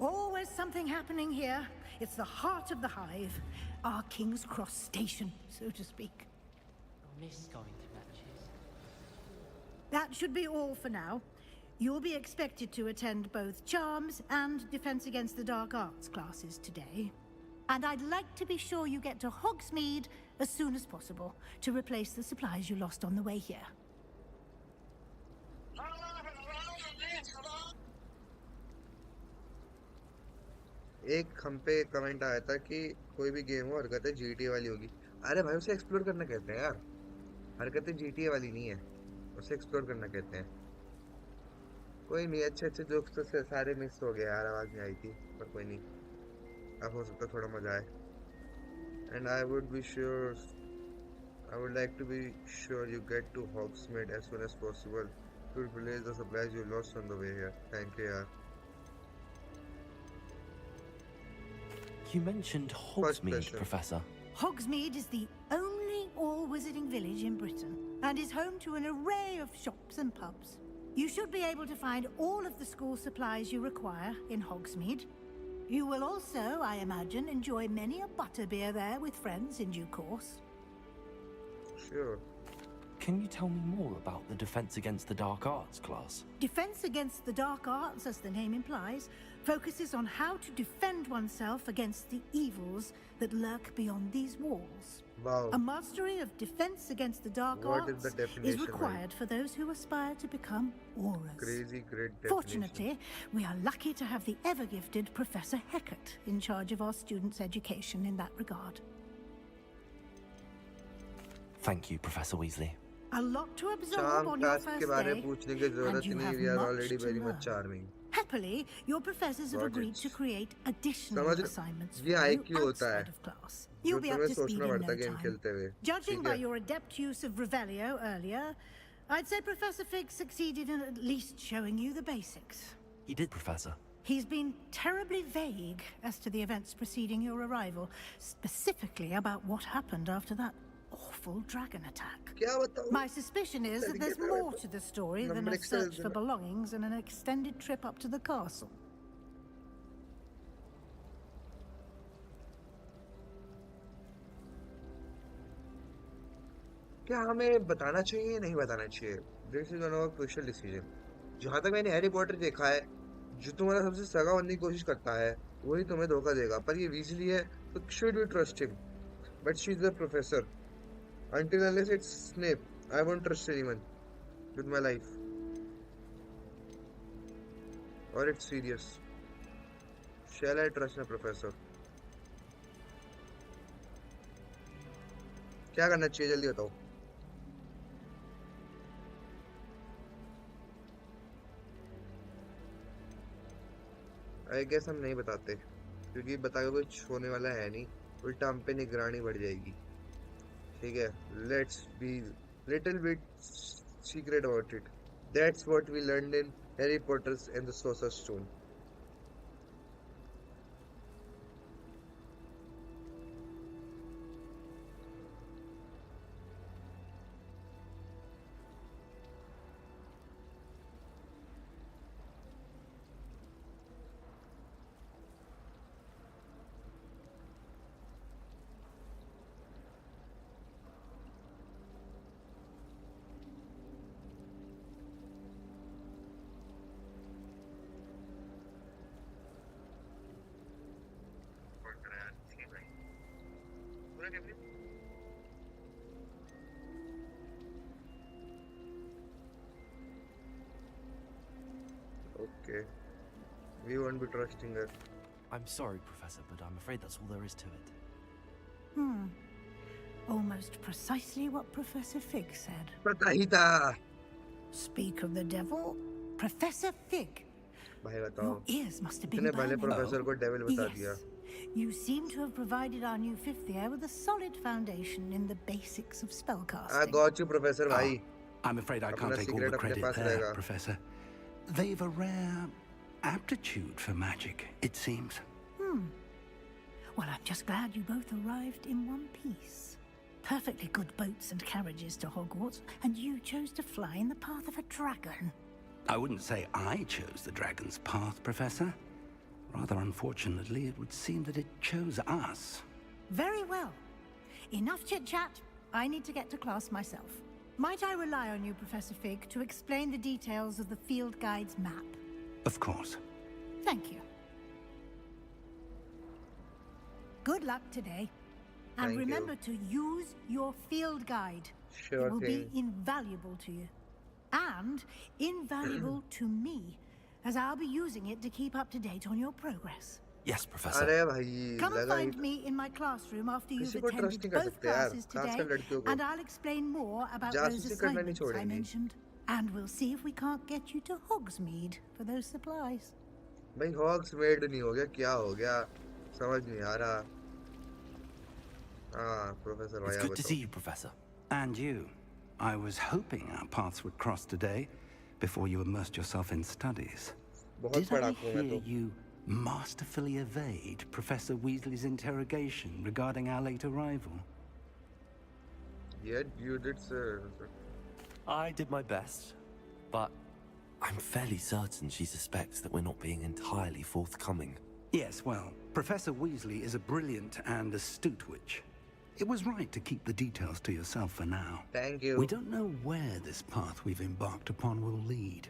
Always something happening here. It's the heart of the hive, our King's Cross station, so to speak. I miss going to matches. That should be all for now. You'll be expected to attend both Charms and Defense Against the Dark Arts classes today. And I'd like to be sure you get to Hogsmeade as soon as possible to replace the supplies you lost on the way here. एक हम पे comment आया था कि कोई भी game हो हरकतें GTA वाली होगी। अरे भाई, उसे एक्सप्लोर करना कहते हैं यार, हरकतें GTA वाली नहीं है, उसे एक्सप्लोर करना कहते हैं। कोई नहीं, अच्छे अच्छे जोक्स तो सारे मिस हो गए यार, आवाज नहीं आई थी, पर कोई नहीं, अब हो सकता है थोड़ा मजा आए। And I would like to be sure you get to Hogsmeade as soon as possible to replace the supplies you lost on the way here. Thank you yaar. You mentioned Hogsmeade, Professor. Hogsmeade is the only all-wizarding village in Britain and is home to an array of shops and pubs. You should be able to find all of the school supplies you require in Hogsmeade. You will also, I imagine, enjoy many a butterbeer there with friends in due course. Sure. Can you tell me more about the Defense Against the Dark Arts class? Defense Against the Dark Arts, as the name implies, focuses on how to defend oneself against the evils that lurk beyond these walls. Wow. A mastery of Defense Against the Dark What is Arts the definition, is required for those who aspire to become auras. Crazy great definition. Fortunately, we are lucky to have the ever-gifted Professor Hecat in charge of our students' education in that regard. Thank you, Professor Weasley. A lot to absorb Charm on your task first के बारे day, में पूछने की जरूरत and he you नहीं, have we are much already to very learn. much charming. Happily, your professors have Got agreed it. to create additional समझ assignments for ये you IQ होता है, outside of class. जो You'll be up तुम्हें to speed सोचना in पड़ता no है game time. खेलते हुए। Judging ठीक by है? your adept use of Revelio earlier, I'd say Professor Fig succeeded in at least showing you the basics. He did, Professor. He's been terribly vague as to the events preceding your arrival, specifically about what happened after that awful dragon attack. क्या बताऊं? My suspicion is that there's more to the story than a search for belongings and an extended trip up to the castle. क्या हमें बताना चाहिए, नहीं बताना चाहिए? This is one of crucial decision. जहां तक मैंने हैरी पॉटर देखा है, जो तुम्हारा सबसे सगा बनने की कोशिश करता है वही तुम्हें धोखा देगा। पर ये वीजली है तो should we trust him? But she is the professor. Until unless it's Snape, I won't trust anyone with my life. Or it's serious. Shall I trust my professor? क्या करना चाहिए, जल्दी बताओ। I guess हम नहीं बताते, क्योंकि बता के कुछ होने वाला है नहीं, उल्टा हम पे निगरानी बढ़ जाएगी। ठीक है, let's be little bit secret about it. That's what we learned in Harry Potter's and the Sorcerer's Stone. Okay, we won't be trusting her. I'm sorry, Professor, but I'm afraid that's all there is to it. Hmm. Almost precisely what Professor Fig said. पता ही था. Speak of the devil, Professor Fig. भाई बताओ. Your ears must have been इतने भले burning. Professor को devil बता दिया. You seem to have provided our new fifth year with a solid foundation in the basics of spellcasting. I got you, Professor भाई. I'm afraid I can't take all the credit there, Professor. They've a rare aptitude for magic, it seems. Well, I'm just glad you both arrived in one piece. Perfectly good boats and carriages to Hogwarts, and you chose to fly in the path of a dragon. I wouldn't say I chose the dragon's path, Professor. Rather unfortunately, it would seem that it chose us. Very well. Enough chit-chat. I need to get to class myself. Might I rely on you, Professor Fig, to explain the details of the field guide's map? Of course. Thank you. Good luck today. And Thank remember to use your field guide. Sure it will thing. be invaluable to you. And invaluable to me, as I'll be using it to keep up to date on your progress. Yes, Professor. अरे भाई Come and लगा find he me in my classroom after you've किसी को trust attended नहीं कर both सकते यार, classes खासकर today, लड़कियों को. and I'll explain more about those जासूसी करना नहीं assignments I छोड़ेंगे. mentioned. And we'll see if we can't get you to Hogsmeade for those supplies. भाई हॉग्स मेड नहीं हो गया, क्या हो गया समझ नहीं आ रहा. हाँ प्रोफेसर भाई It's आप good to बताओ. see you, Professor. And you. I was hoping our paths would cross today before you immersed yourself in studies. बहुत Did I पढ़ाकू मैं hear तो. you masterfully evade Professor Weasley's interrogation regarding our late arrival? Yeah, you did, sir. I did my best, but I'm fairly certain she suspects that we're not being entirely forthcoming. Yes, well, Professor Weasley is a brilliant and astute witch. It was right to keep the details to yourself for now. Thank you. We don't know where this path we've embarked upon will lead.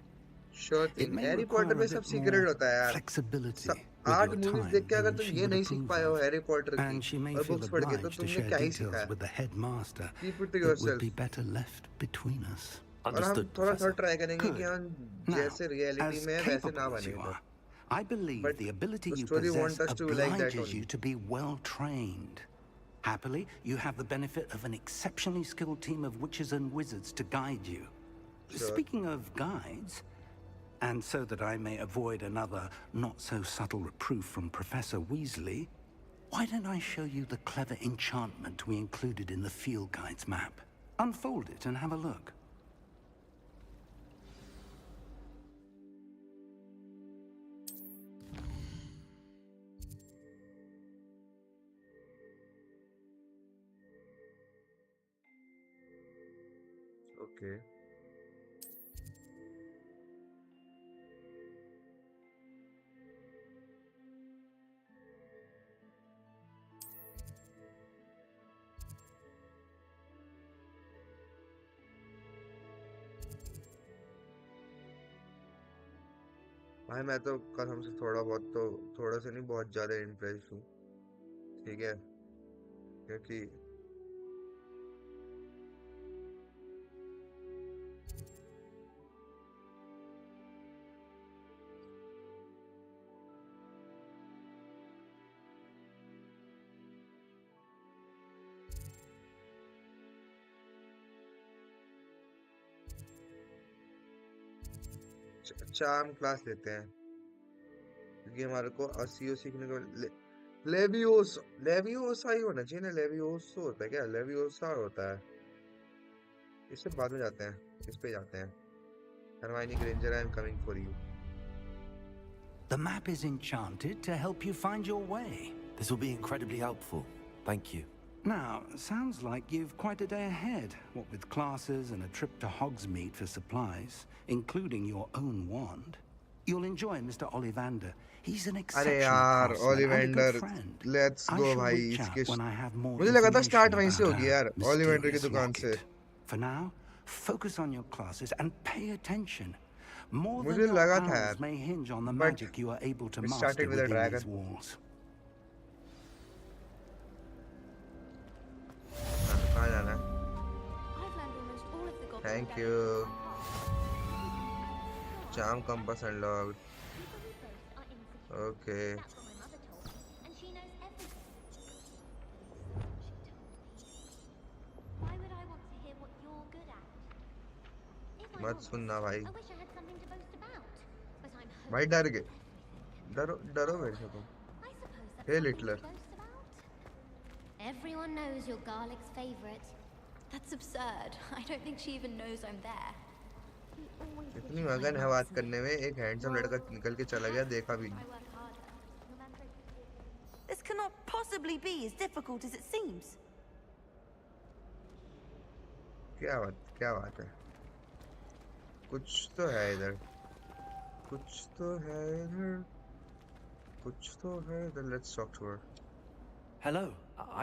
Sure It thing. may Harry require Potter a में bit सब secret more होता है यार. flexibility with 8 your movies time देख के अगर than तुम she ये would नहीं सीख approve पाए हो of. हैरी पॉटर की And she may और feel बुक्स पढ़ के तो obliged to तुमने share क्या ही details सीखा. with the headmaster Keep it to that would yourself. be better left between us. और हम Understood, थोड़ा Professor. ट्राई करेंगे कि Good. हम Now, जैसे रियलिटी as में है वैसे ना capable as बने. you are, I believe But the ability the you story possess wants us to be like that obliges only. you to be well trained. Happily, you have the benefit of an exceptionally skilled team of witches and wizards to guide you. Sure. Speaking of guides, and so that I may avoid another not-so-subtle reproof from Professor Weasley, why don't I show you the clever enchantment we included in the field guide's map? Unfold it and have a look. Okay. भाई मैं तो कसम से थोड़ा बहुत तो थोड़ा से नहीं बहुत ज्यादा इम्प्रेस हूँ. ठीक है क्योंकि चार्म क्लास लेते हैं क्योंकि हमारे को असियो सीखने को लेवियोसा ही होना चाहिए ना. लेवियोसो होता है क्या? लेवियोसा होता है. इससे बाद में जाते हैं, इस पे जाते हैं. Hermione Granger, I am coming for you. The map is enchanted to help you find your way. This will be incredibly helpful. Thank you. Now, sounds like you've quite a day ahead, what with classes and a trip to Hogsmeade for supplies, including your own wand. You'll enjoy Mr. Ollivander. He's an अरे exceptional यार craftsman and a ओलिवेंडर, good friend. Let's I go shall भाई. reach इसके out when I have more मुझे लगा था start information वहीं से about होगी our यार, ओलिवेंडर की mysterious दुकान से. locket. For now, focus on your classes and pay attention. More than मुझे your लगा था hours यार, may hinge on the but magic you are able to it master started with a within these dragon. walls. Thank you. Charm compass unlocked. Okay. Why would I want to hear what you're good at? If I'm मत honest, सुनना भाई. I wish I had something to boast about. But I'm भाई hopeless डर गए. at everything. डरो डरो मेरे से तुम. I suppose that's Hey something Littler. to boast about. Everyone knows you're Garlic's favorite. That's absurd. I don't think she even knows I'm there. इतनी मगन है बात करने में एक हैंडसम लड़का निकल के चला गया देखा भी नहीं. This cannot possibly be as difficult as it seems. क्या बात है. कुछ तो है इधर. कुछ तो है इधर. कुछ तो है इधर. Let's talk to her. Hello.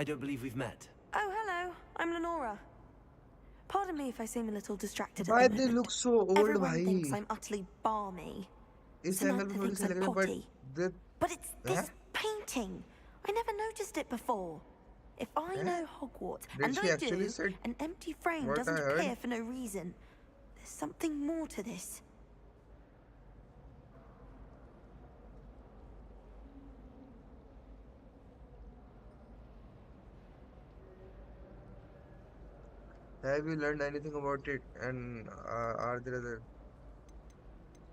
I don't believe we've met. Oh, hello. I'm Lenora. Pardon me if I seem a little distracted Why at the they moment. look so old, Everyone bhai? thinks I'm utterly balmy. इस Samantha angle पे थोड़ी thinks C I'm लग रहा है potty. but But it's this painting. I never noticed it before. If I know Hogwarts, Did and she I actually do, said an empty frame what doesn't I heard? appear for no reason. There's something more to this. Have you learned anything about it? And are there other?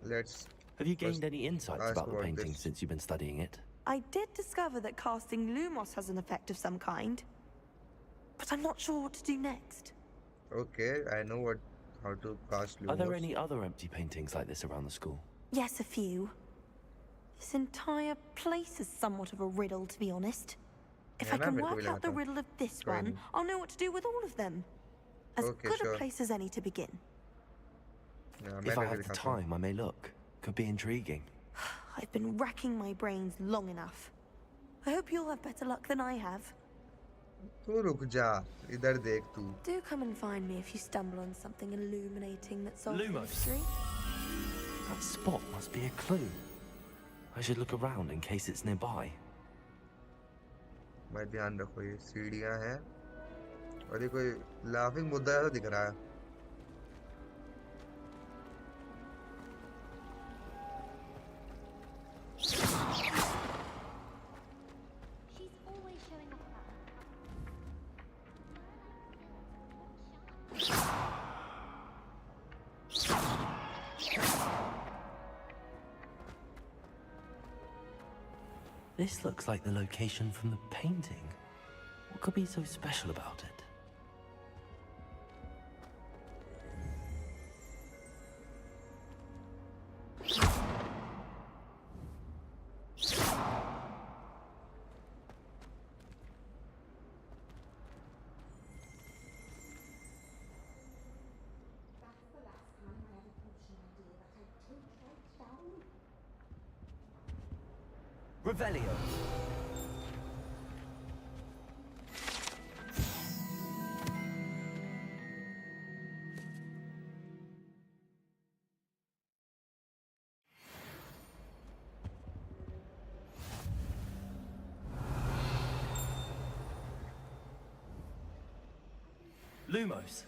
Let's. Have you first gained any insights ask about the about painting this. since you've been studying it? I did discover that casting Lumos has an effect of some kind, but I'm not sure what to do next. Okay, I know how to cast Are there Lumos. any other empty paintings like this around the school? Yes, a few. This entire place is somewhat of a riddle, to be honest. If I Yeah, can मेरे को भी work लगा out the था. riddle of this कोई one, नहीं. I'll know what to do with all of them. As Okay, good sure. a place as any to begin. Yeah, If मैं I भी have the दिखाता हूँ. time, I may look. Could be intriguing. I've been racking my brains long enough. I hope you'll have better luck than I have. तू रुक जा. इधर देख तू. Do come and find me if you stumble on something illuminating that solves the Lumos. mystery. That spot must be a clue. I should look around in case it's nearby. भाई ध्यान रखो ये सीढ़ियाँ हैं और ये कोई लाफिंग मुद्दा तो दिख रहा है. She's always showing off about This looks like the location from the painting. What could be so special about it? Revelio. Lumos.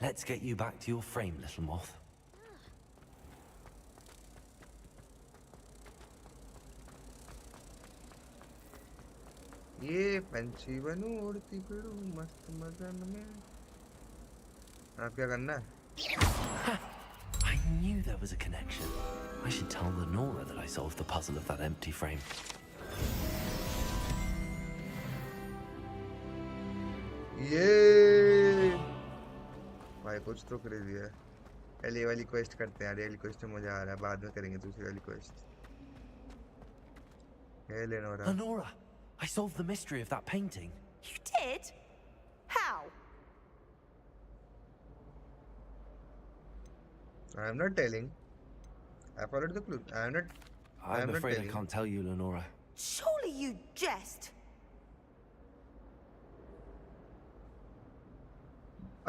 Let's get you back to your frame, little moth. ये पंछी बनूं उड़ती फिरूं मस्त मगन में. आप क्या करना है? I knew there was a connection. I should tell Lenora that I solved the puzzle of that empty frame. ये भाई कुछ तो कर दिया. ये वाली क्वेस्ट करते हैं यार. ये वाली क्वेस्ट में मजा आ रहा है. बाद में करेंगे दूसरी वाली quest. Hey Lenora. Lenora, I solved the mystery of that painting. You did? How? I am not telling. I followed the clue. I am not. I'm not afraid I telling. can't tell you, Lenora. Surely you jest.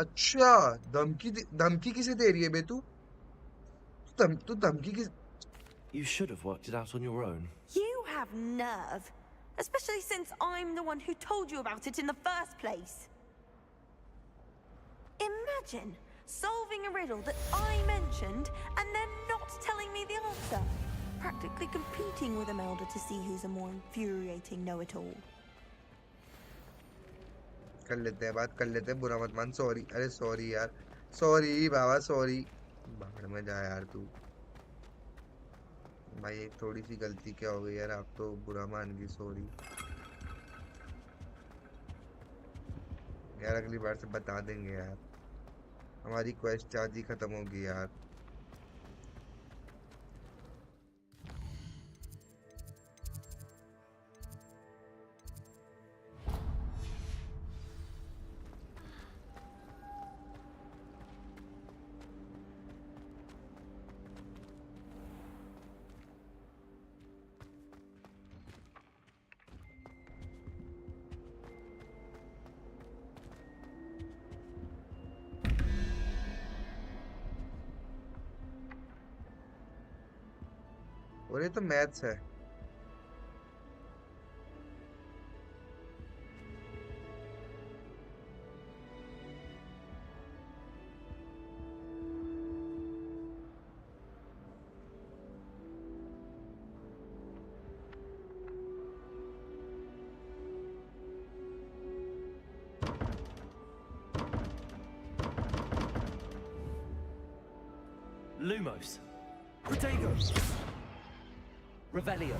अच्छा धमकी किसे दे रही है बे तू? तू धमकी किस? You should have worked it out on your own. You have nerve. Especially since I'm the one who told you about it in the first place. Imagine solving a riddle that I mentioned and then not telling me the answer. Practically competing with Imelda to see who's a more infuriating know-it-all. कर लेते हैं बात, कर लेते हैं, बुरा मत मान। सॉरी, अरे सॉरी यार, सॉरी बाबा, सॉरी। भाड़ में जा यार तू। भाई एक थोड़ी सी गलती क्या हो गई यार, आप तो बुरा मान गई, सॉरी यार, अगली बार से बता देंगे यार। हमारी क्वेस्ट चार्ज ही खत्म होगी यार। और ये तो मैथ्स है। Lumos. Protego. Revelio.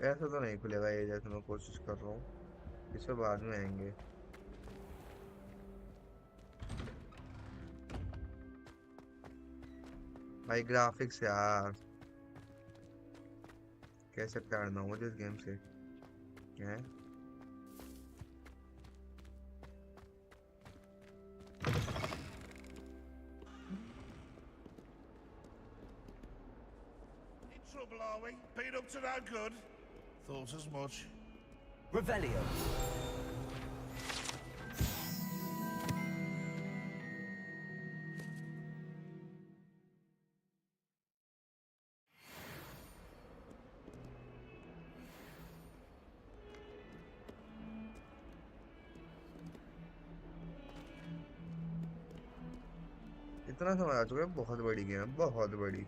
ऐसा तो नहीं खुलेगा ये, जैसे मैं कोशिश कर रहा हूँ। इस पे बाद में आएंगे। भाई ग्राफिक्स यार, कैसे प्यार ना हो मुझे इस गेम से है। In trouble, are we? Been up to no good? Thought as much. Revelio. इतना समय आ चुका है, बहुत बड़ी गेम है, बहुत बड़ी।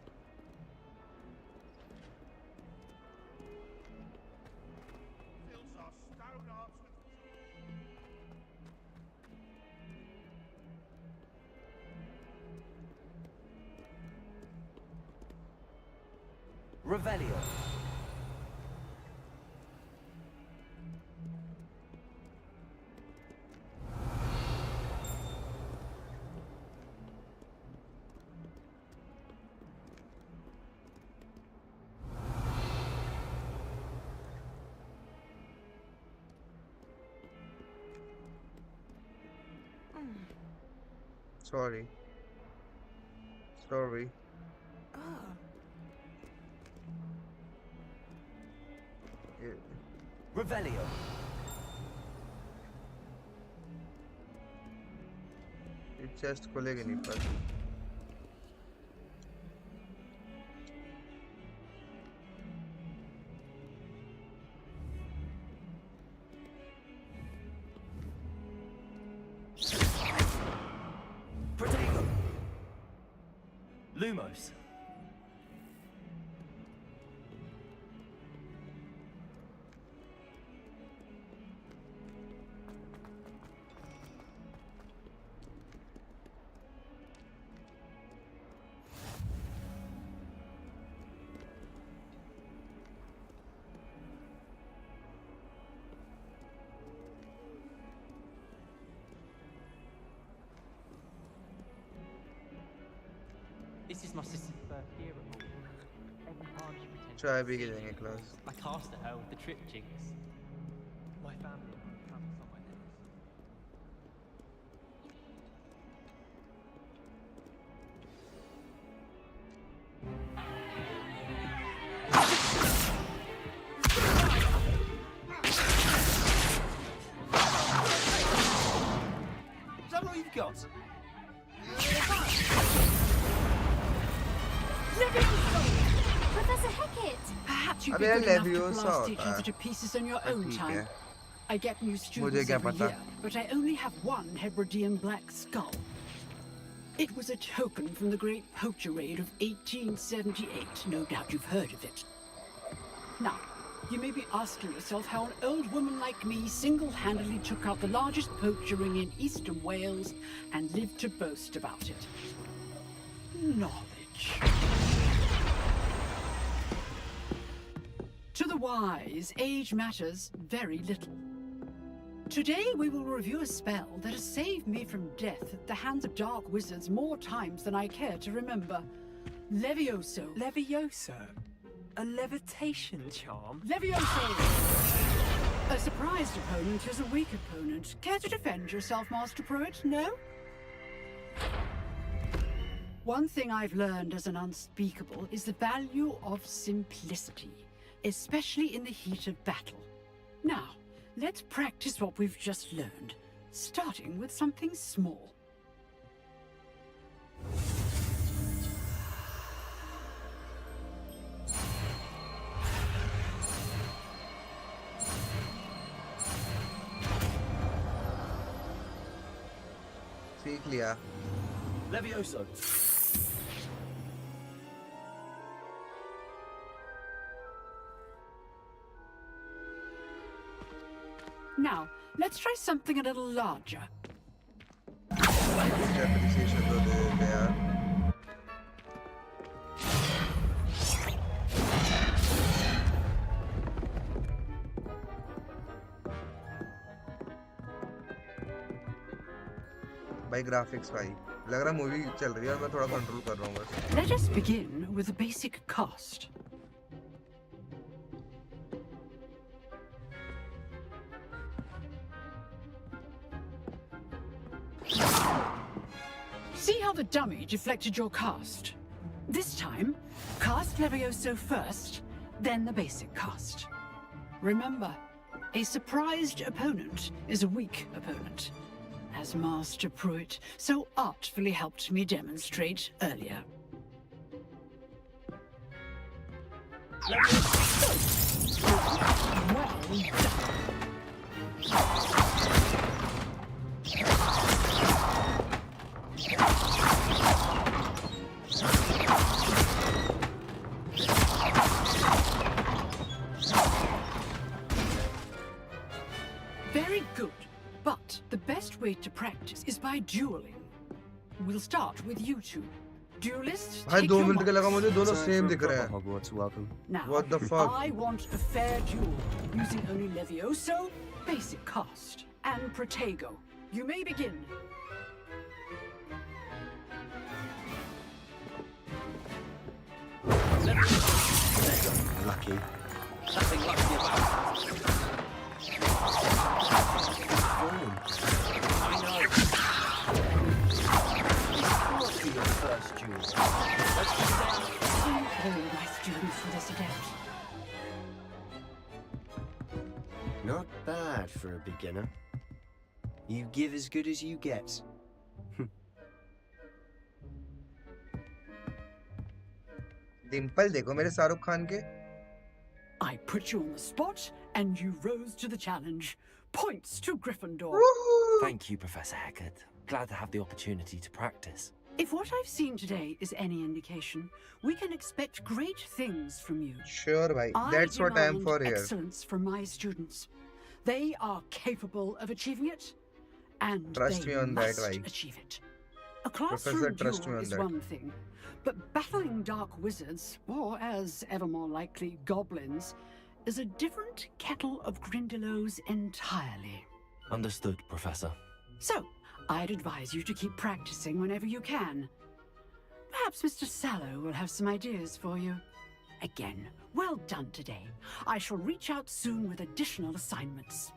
Revelio. Sorry. Sorry. Revelio. ये चेस्ट खोलेगी नहीं पर। Protego. Lumos. my sister's first year at Hogwarts. Every time she pretends चाय पी के जाएंगे class. I cast at her with the trip jinx. My family travels somewhere there. Is that what you've got? Professor Hecat! Perhaps you'd अबे be यार good enough to Leviosa blast each होता other है. to pieces on your own ठीक time. है. I get new मुझे students क्या every पता? year, but I only have one Hebridean black skull. It was a token from the Great Poacher Raid of 1878. No doubt you've heard of it. Now, you may be asking yourself how an old woman like me single-handedly took out the largest poacher ring in eastern Wales and lived to boast about it. Knowledge. To the wise, age matters very little. Today we will review a spell that has saved me from death at the hands of dark wizards more times than I care to remember. Levioso. Levioso? A levitation charm? Levioso! A surprised opponent is a weak opponent. Care to defend yourself, Master Pruitt? No? One thing I've learned as an unspeakable is the value of simplicity, especially in the heat of battle. Now, let's practice what we've just learned, starting with something small. सीख लिया. Levioso. Now, let's try something a little larger. मुझे appreciation तो दे दे यार. भाई graphics भाई लग रहा movie चल रही है और मैं थोड़ा कंट्रोल कर रहा हूँ बस. Let us begin with a basic cast. See how the dummy deflected your cast? This time, cast Levioso first, then the basic cast. Remember, a surprised opponent is a weak opponent, as Master Pruitt so artfully helped me demonstrate earlier. Well done. Very good, but the best way to practice is by dueling. We'll start with you two. Duelists, भाई take 2 your minute के लगा marks. मुझे दोनों same दिख रहे हैं. Hogwarts welcome. Now, What the fuck? I want a fair duel, using only Levioso, basic cast, and Protego. You may begin. Lucky. Nothing lucky about it. I know. Must be your first duel. Let's go down. All my students for this attempt. Not bad for a beginner. You give as good as you get. Dimple देखो मेरे शाहरुख खान के. I put you on the spot, and you rose to the challenge. Points to Gryffindor. Thank you, Professor Hecat. Glad to have the opportunity to practice. If what I've seen today is any indication, we can expect great things from you. Sure भाई. That's what I am for here. Excellence from my students. They are capable of achieving it, and Trust they me on that, must bhai. achieve it. A classroom Professor, trust me duel on is that. one thing, but battling dark wizards, or as ever more likely, goblins, is a different kettle of Grindylows entirely. Understood, Professor. So, I'd advise you to keep practicing whenever you can. Perhaps Mr. Sallow will have some ideas for you. Again, well done today. I shall reach out soon with additional assignments.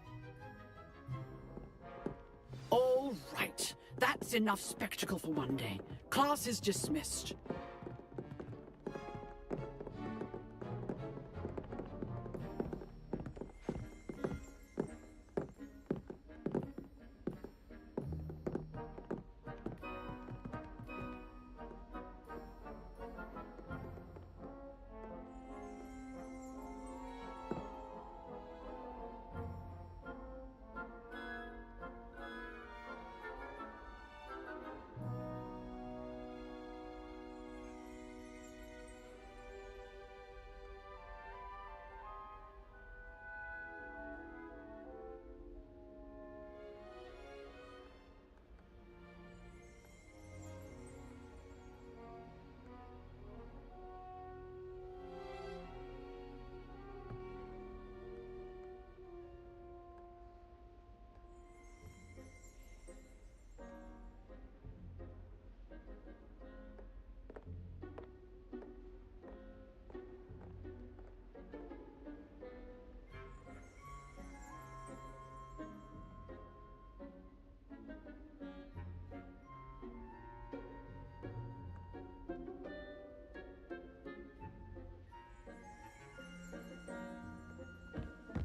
All right. That's enough spectacle for one day. Class is dismissed.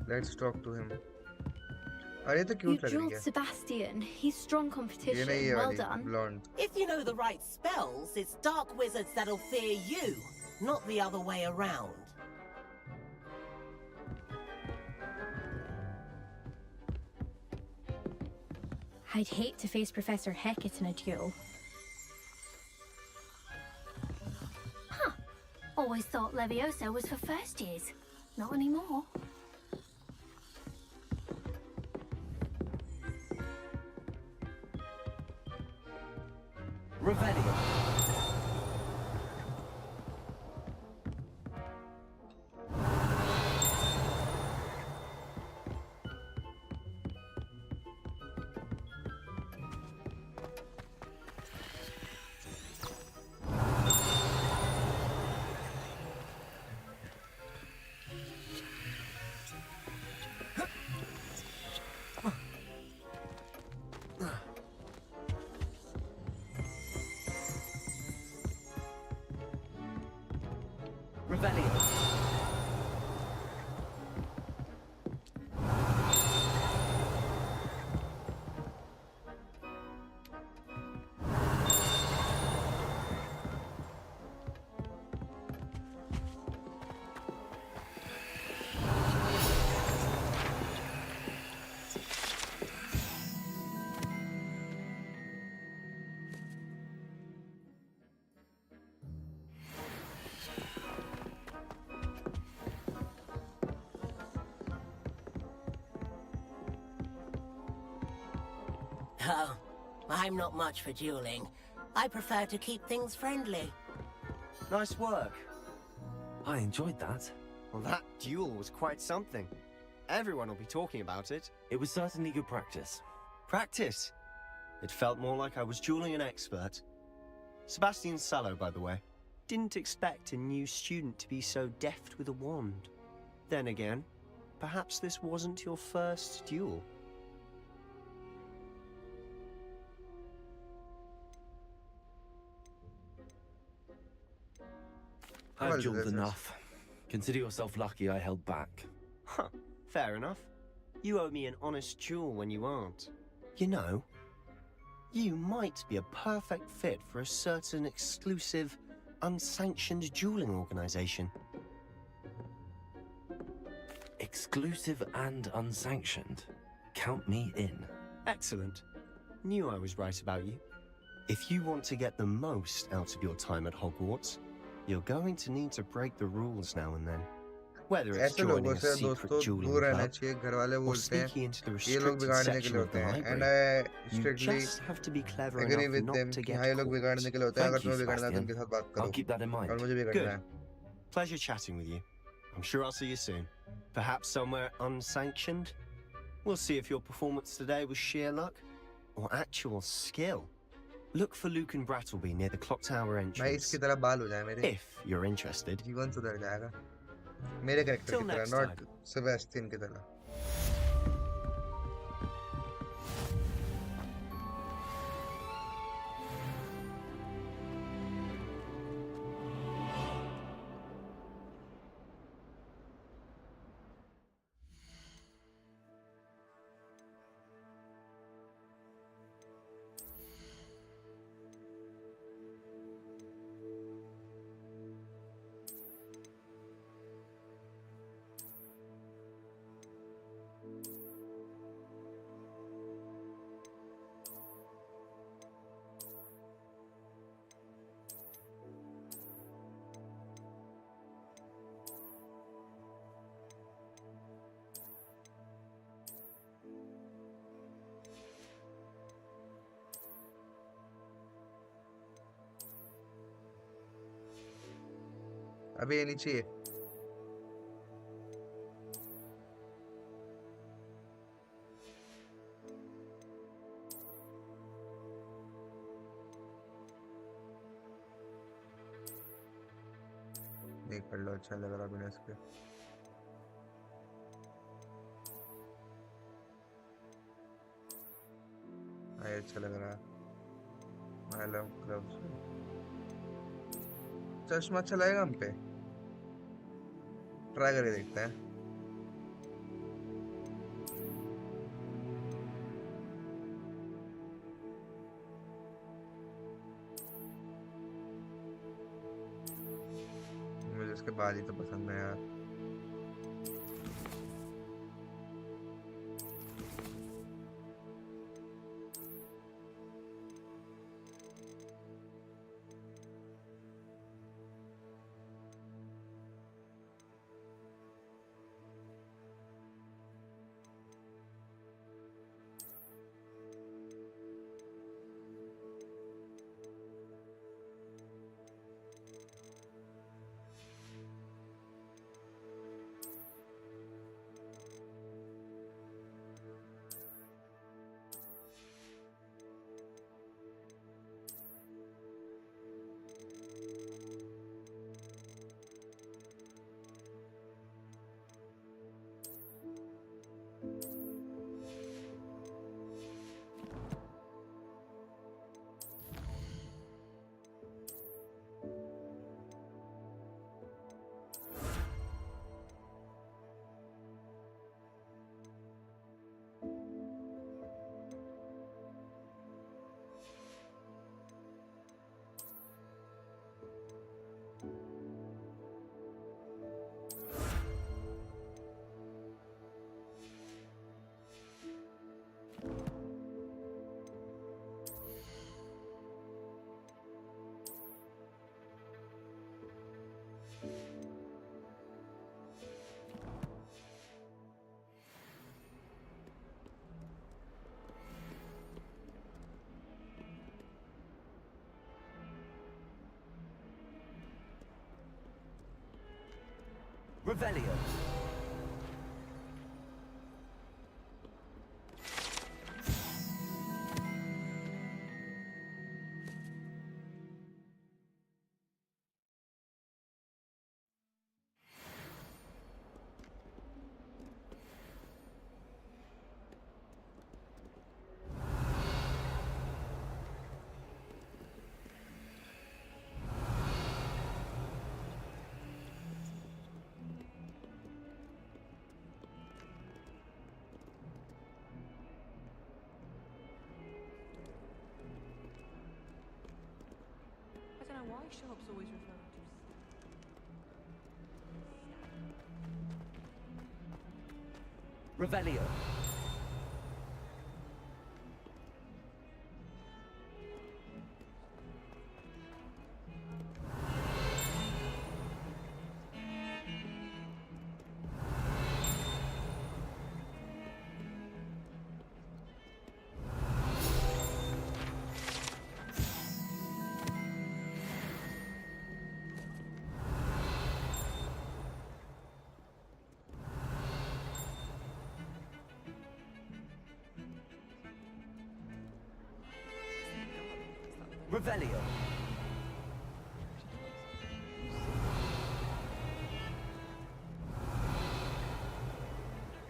Let's talk to him. अरे तो You cute लग रही drilled है. Sebastian. He's strong ये competition. नहीं ये Well वाली done. blonde. If you know the right spells, it's dark wizards that'll fear you, not the other way around. I'd hate to face Professor Hecat in a duel. Huh. Always thought Leviosa was for first years. Not anymore. Revelio. Revelio. Oh, I'm not much for dueling. I prefer to keep things friendly. Nice work. I enjoyed that. Well, that duel was quite something. Everyone will be talking about it. It was certainly good practice. Practice? It felt more like I was dueling an expert. Sebastian Sallow, by the way. Didn't expect a new student to be so deft with a wand. Then again, perhaps this wasn't your first duel. I've dueled enough. Consider yourself lucky I held back. Huh, fair enough. You owe me an honest duel when you aren't. You know, you might be a perfect fit for a certain exclusive, unsanctioned dueling organization. Exclusive and unsanctioned. Count me in. Excellent. Knew I was right about you. If you want to get the most out of your time at Hogwarts, you're going to need to break the rules now and then. Whether it's ऐसे joining लोगों a से secret दोस्तों dueling दूर रहना club चाहिए. घर वाले or बोलते हैं sneaking into the ये लोग restricted बिगाड़ने के section लिए of होते the हैं, and library. I You strictly just have to be clever agree enough with not them to कि get हाँ ये लोग बिगाड़ने caught. के लिए होते हैं. अगर Thank you, तुम्हें बिगाड़ना है तो Sebastian. उनके साथ बात करो. I'll keep that in mind. और मुझे बिगाड़ना Good. है. Pleasure chatting with you. I'm sure I'll see you soon. Perhaps somewhere unsanctioned? We'll see if your performance today was sheer luck or actual skill. Look for Luke and Brattleby near the clock tower मैं entrance. इसकी तरह बाल हो जाए मेरे, If you're interested. जीवन सुधर जाएगा मेरे कैरेक्टर Till की तरह, next नॉट time. सेबेस्टियन की तरह. अभी ये नीचे है. ये कर लो, अच्छा लग रहा बिना इसके. ये अच्छा लग रहा. I love gloves. चश्मा अच्छा लगेगा हम पे. ट्राई करके देखते हैं. मुझे इसके बाद ही तो पसंद है यार. Revelio. I don't know why shops always refer to. Revelio. Revelio.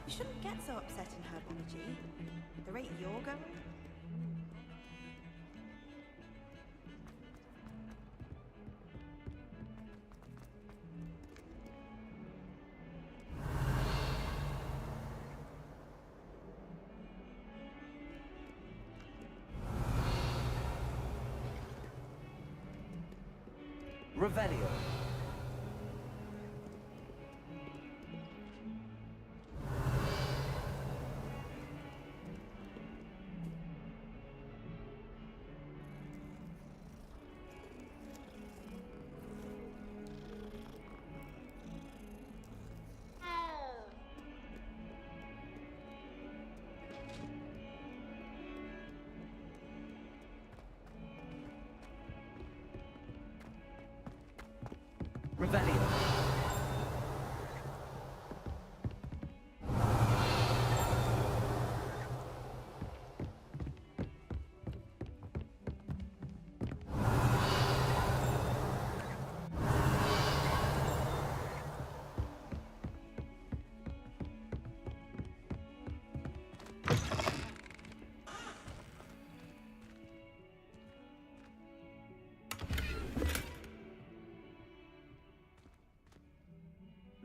You shouldn't get so upset in herbology. The rate you're going. Revelio. Revelio.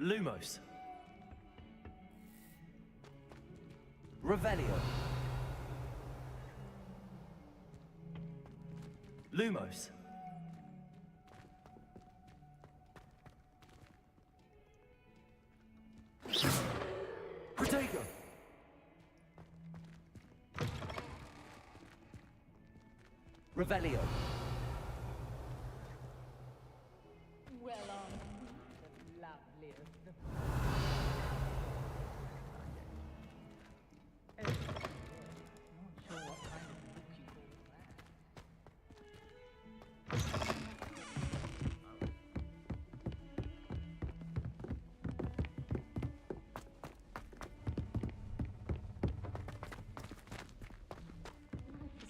Lumos. Revelio. Lumos. Protego. Revelio. Well, the loveliest. Not sure what kind of look you call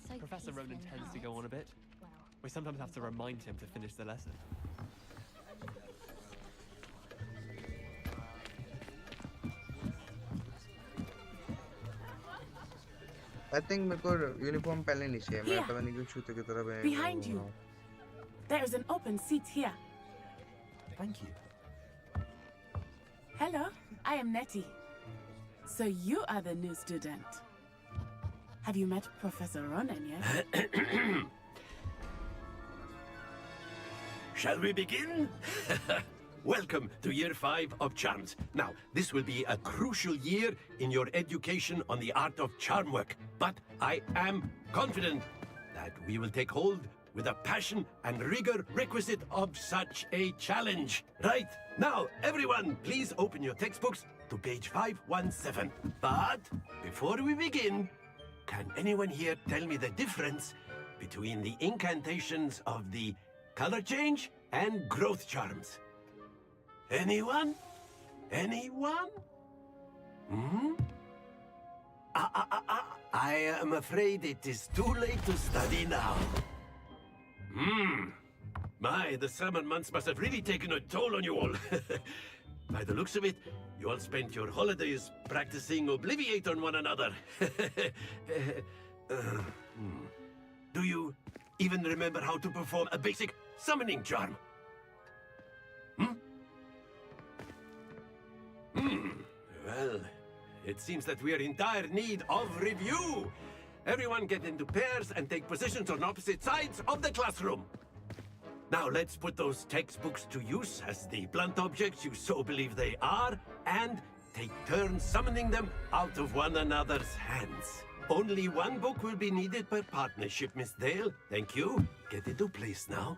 that. Professor Ronan tends to go on a bit. We sometimes have to remind him to finish the lesson. I think मेरे को uniform पहनने नहीं चाहिए मैं Here. पता नहीं क्यों छूते की तरह पहन Behind you. There is an open seat here. Thank you. Hello, I am Nettie. So you are the new student. Have you met Professor Ronan yet? Shall we begin? Welcome to Year 5 of Charms. Now, this will be a crucial year in your education on the art of charm work. But I am confident that we will take hold with the passion and rigor requisite of such a challenge. Right, now, everyone, please open your textbooks to page 517. But before we begin, can anyone here tell me the difference between the incantations of the color change and growth charms? Anyone? Anyone? Hmm? I am afraid it is too late to study now. My, the summer months must have really taken a toll on you all. By the looks of it, you all spent your holidays practicing Obliviate on one another. Do you even remember how to perform a basic summoning charm? Well, it seems that we are in dire need of review. Everyone get into pairs and take positions on opposite sides of the classroom. Now let's put those textbooks to use as the blunt objects you so believe they are, and take turns summoning them out of one another's hands. Only one book will be needed per partnership, Miss Dale. Thank you. Get into place now.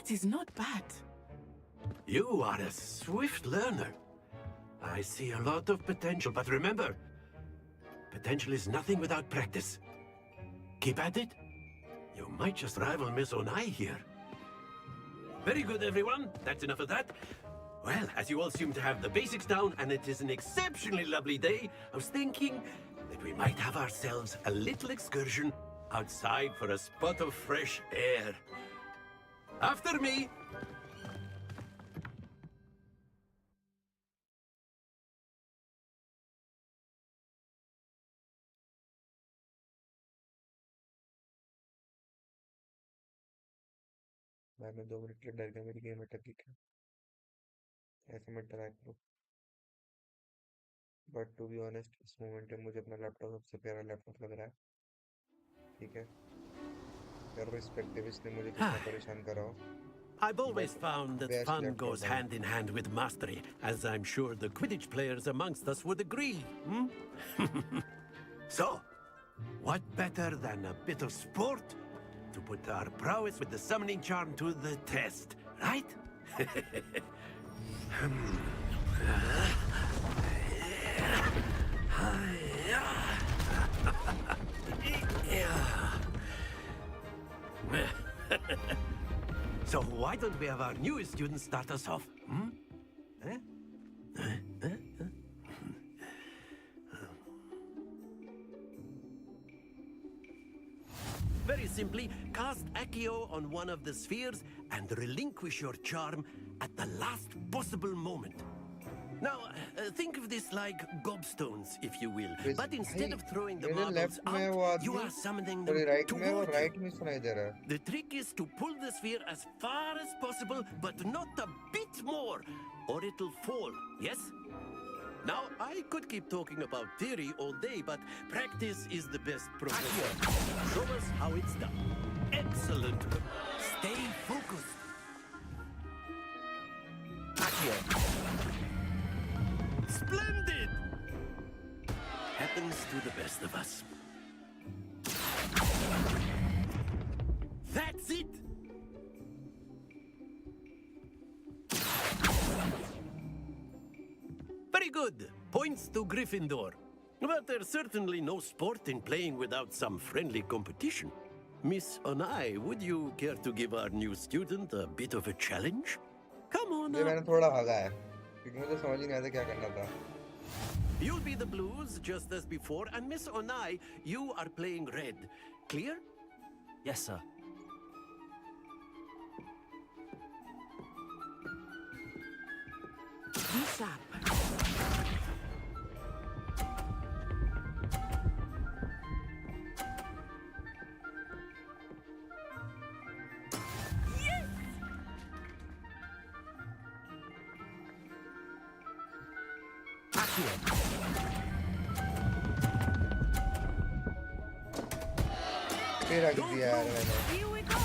That is not bad. You are a swift learner. I see a lot of potential, but remember, potential is nothing without practice. Keep at it. You might just rival Miss Onai here. Very good, everyone. That's enough of that. Well, as you all seem to have the basics down, and it is an exceptionally lovely day, I was thinking that we might have ourselves a little excursion outside for a spot of fresh air. After me! मैं 2 minute के लिए डर गया, मेरी game अटक गई क्या? ऐसे मत डराया करो। बट टू बी ऑनेस्ट इस मोमेंट में मुझे अपना लैपटॉप सबसे प्यारा लैपटॉप लग रहा है। ठीक है, irrespective इसने मुझे कितना परेशान करा हो। I've always found that best fun laptop goes ever. hand in hand with mastery, as I'm sure the Quidditch players amongst us would agree. So, what better than a bit of sport to put our prowess with the summoning charm to the test, right? So why don't we have our newest student start us off? Very simply, cast Accio on one of the spheres and relinquish your charm at the last possible moment. Now, think of this like gobstones, if you will. But instead of throwing the marbles out, you are summoning them right toward में और you. Right में सुनाई दे रहा है। The trick is to pull the sphere as far as possible, but not a bit more, or it'll fall, yes? Now, I could keep talking about theory all day, but practice is the best professor. Show us how it's done. Excellent. Stay focused. Accio. Splendid! Happens to the best of us. That's it! Very good. Points to Gryffindor. But there's certainly no sport in playing without some friendly competition. Miss Onai, would you care to give our new student a bit of a challenge? Come on ये मैंने थोड़ा भागा है क्योंकि मुझे समझ ही नहीं आता क्या करना था। You'll be the blues, just as before, and Miss Onai, you are playing red. Clear? Yes, sir. Be sharp. फिर रख दिया यार मैंने। Here we go.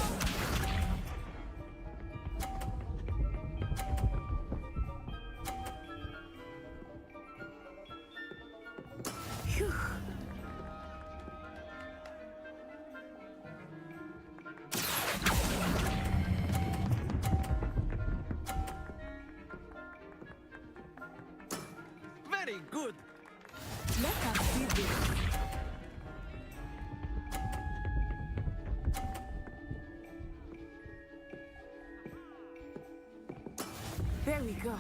Phew. Very good. Let us see this. There we go.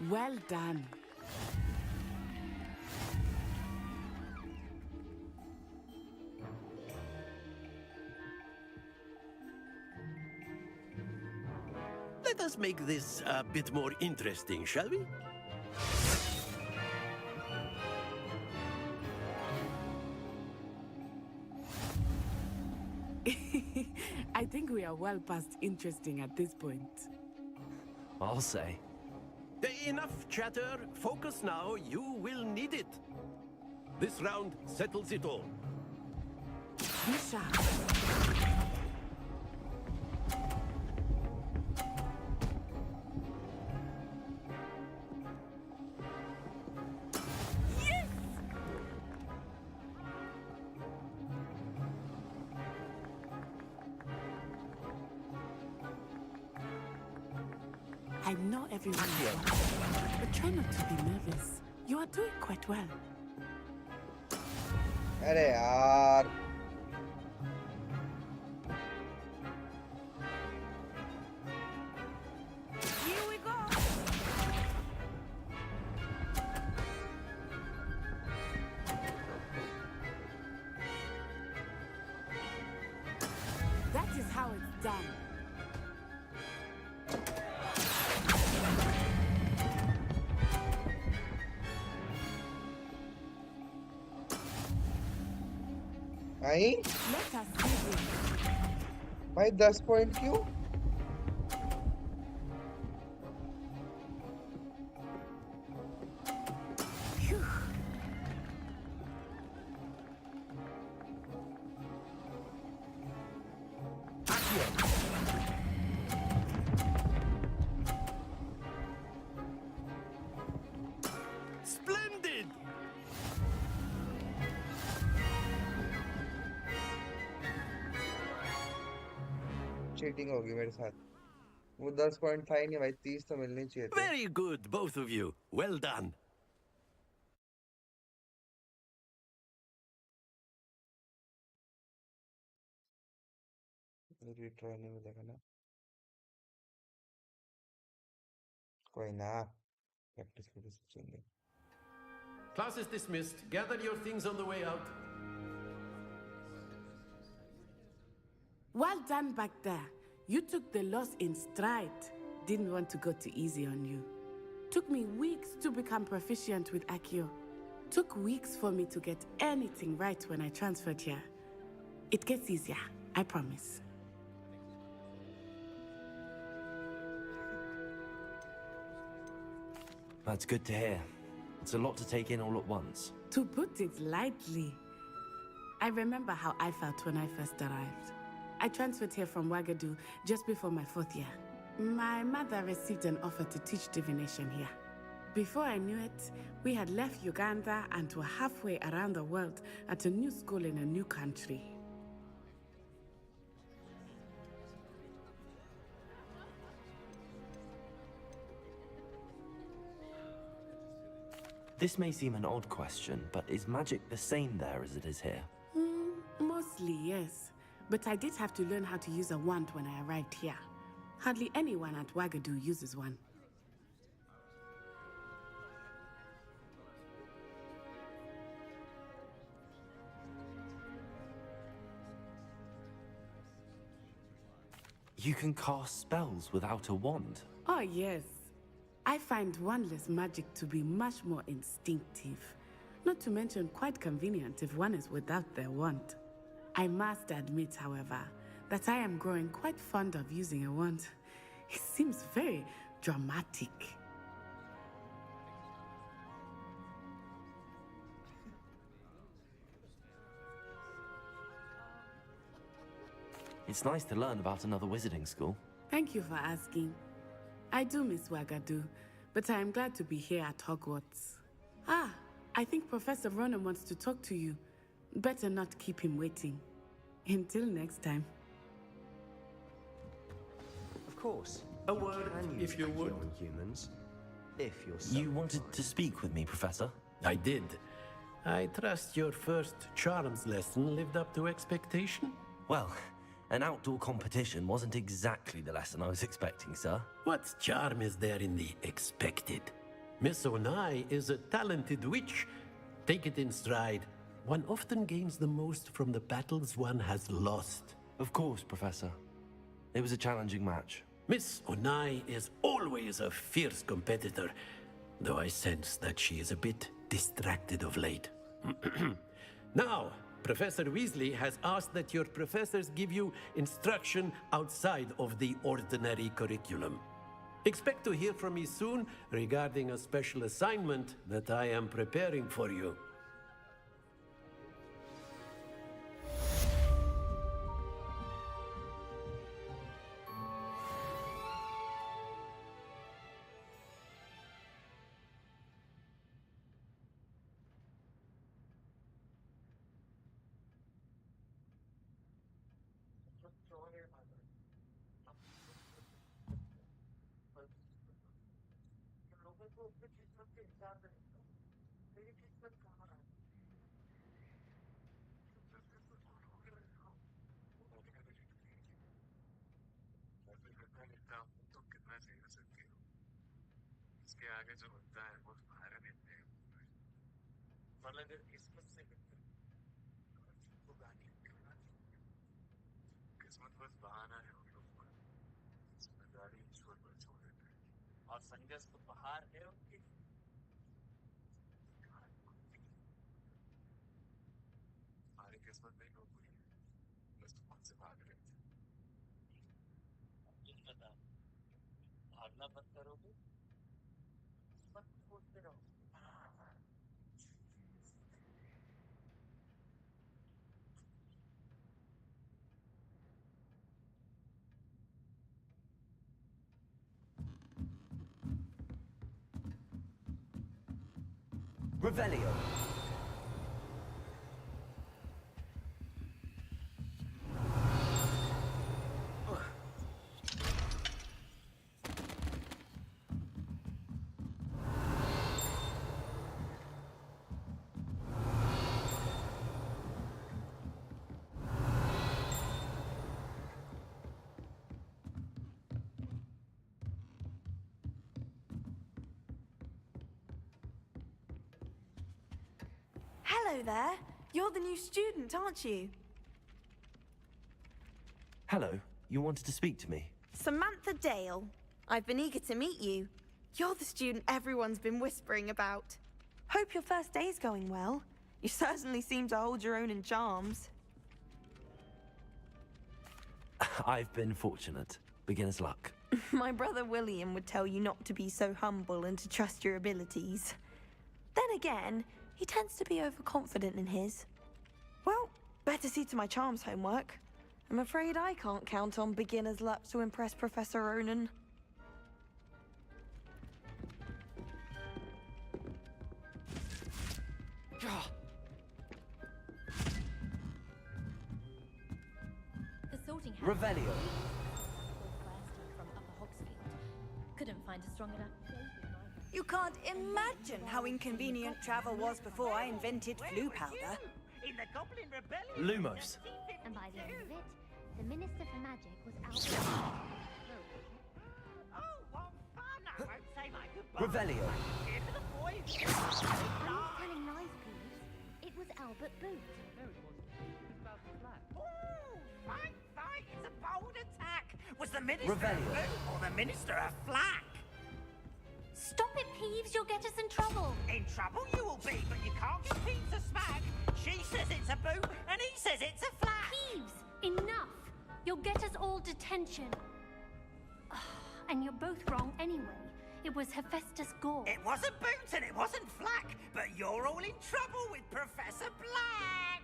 Well done. Let us make this a bit more interesting, shall we? I think we are well past interesting at this point. I'll say. Enough chatter. Focus now. You will need it. This round settles it all. Be sharp. I know everyone is watching, but try not to be nervous. You are doing quite well. अरे यार Here we go. That is how it's done. I Let us see this. भाई 10 point क्यों Phew. Splendid! Cheating होगी मेरे साथ वो 10 point था ही नहीं भाई 30 तो मिलने चाहिए थे Very good, both of you. Well done. Retry नहीं मिलेगा ना कोई ना प्रैक्टिस करके सोचेंगे Class is dismissed. Gather your things on the way out. Well done back there. You took the loss in stride. Didn't want to go too easy on you. Took me weeks to become proficient with Accio. Took weeks for me to get anything right when I transferred here. It gets easier, I promise. That's good to hear. It's a lot to take in all at once. To put it lightly, I remember how I felt when I first arrived. I transferred here from Wagadu just before my 4th year. My mother received an offer to teach divination here. Before I knew it, we had left Uganda and were halfway around the world at a new school in a new country. This may seem an odd question, but is magic the same there as it is here? Mostly, yes. But I did have to learn how to use a wand when I arrived here. Hardly anyone at Wagadu uses one. You can cast spells without a wand. Oh, yes. I find wandless magic to be much more instinctive. Not to mention quite convenient if one is without their wand. I must admit, however, that I am growing quite fond of using a wand. It seems very dramatic. It's nice to learn about another wizarding school. Thank you for asking. I do miss Wagadu, but I am glad to be here at Hogwarts. Ah, I think Professor Ronan wants to talk to you. Better not keep him waiting. Until next time. Of course. A word and if you would. on humans. If you're so You wanted to speak with me, Professor? I did. I trust your first charms lesson lived up to expectation? Well, an outdoor competition wasn't exactly the lesson I was expecting, sir. What charm is there in the expected? Miss Onai is a talented witch. Take it in stride. One often gains the most from the battles one has lost. Of course, Professor. It was a challenging match. Miss Onai is always a fierce competitor, though I sense that she is a bit distracted of late. Now, Professor Weasley has asked that your professors give you instruction outside of the ordinary curriculum. Expect to hear from me soon regarding a special assignment that I am preparing for you. इसके आगे जो होता है वो तुम्हारे मिलते हैं मतलब अगर किस्मत से मिलते किस्मत बस बहाना है उन लोगों का जिम्मेदारी ईश्वर पर छोड़ देते हैं और संघर्ष तो पहाड़ है उनकी हमारी किस्मत नहीं हो पूरी बस तुम से भाग रहे थे कुछ बता भागना बंद करोगे मत खोजते रहो Revelio. Hello there. You're the new student, aren't you? Hello, you wanted to speak to me? Samantha Dale. I've been eager to meet you. You're the student everyone's been whispering about. Hope your first day's going well. You certainly seem to hold your own in charms. I've been fortunate. Beginner's luck. My brother William would tell you not to be so humble and to trust your abilities. Then again, he tends to be overconfident in his. Well, better see to my charms homework. I'm afraid I can't count on beginner's luck to impress Professor Ronan. The sorting hat. Revelio. From Upper Hogsfield. Couldn't find a strong enough. You can't imagine how inconvenient travel was before I invented flu powder. In the Goblin Rebellion. Lumos. And by the end of it, the Minister for Magic was Albert. Oh, what fun! I won't say my goodbye. Revelio. Here for the boys. I'm not telling lies, Peeves. It was Albert Boot. No, it wasn't. It was about the flat. Ooh, fight! It's a bold attack. Was the Minister Revelio. a boot or the Minister a flack? Stop it, Peeves. You'll get us in trouble. In trouble you will be, but you can't give Peeves a smack. She says it's a boot, and he says it's a flack. Peeves, enough. You'll get us all detention. And you're both wrong anyway. It was Hephaestus Gore. It wasn't boot and it wasn't flack, but you're all in trouble with Professor Black.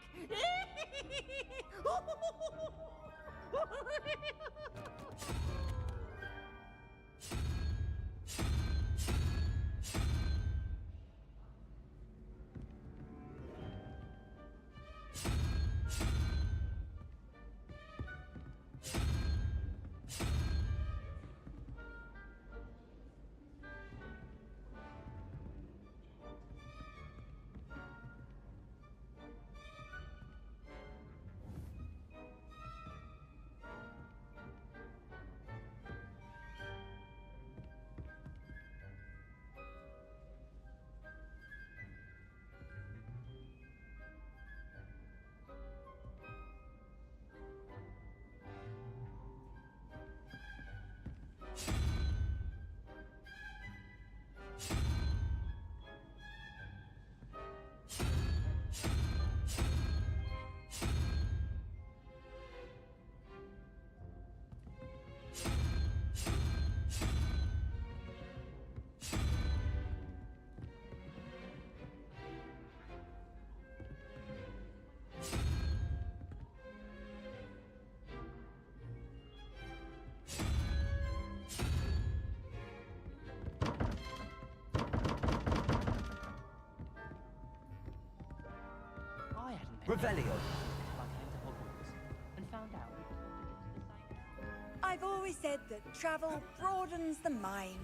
Revelio. I came to Hogwarts and found out we could all get to the same. I've always said that travel broadens the mind.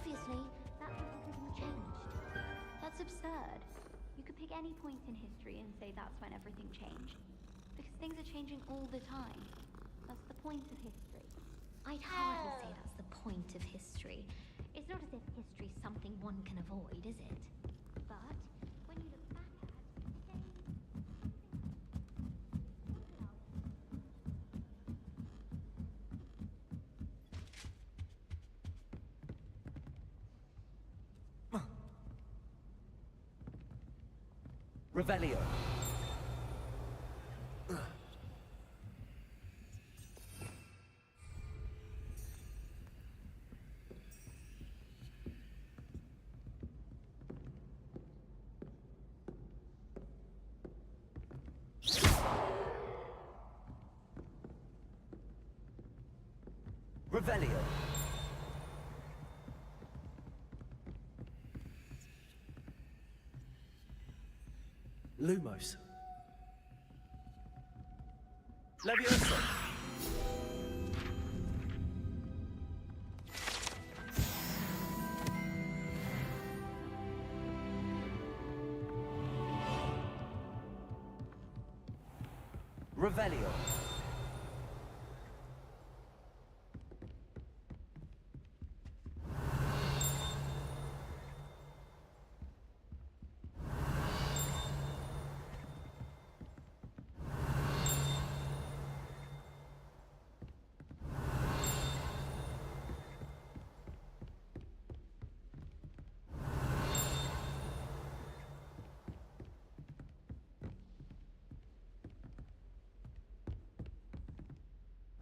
Obviously, that's when everything changed. That's absurd. You could pick any point in history and say that's when everything changed. Because things are changing all the time. That's the point of history. I'd hardly say that's the point of history. It's not as if history's something one can avoid, is it? But when you look back at, say, Revelio. Revelio. Lumos. Leviosa. Revelio.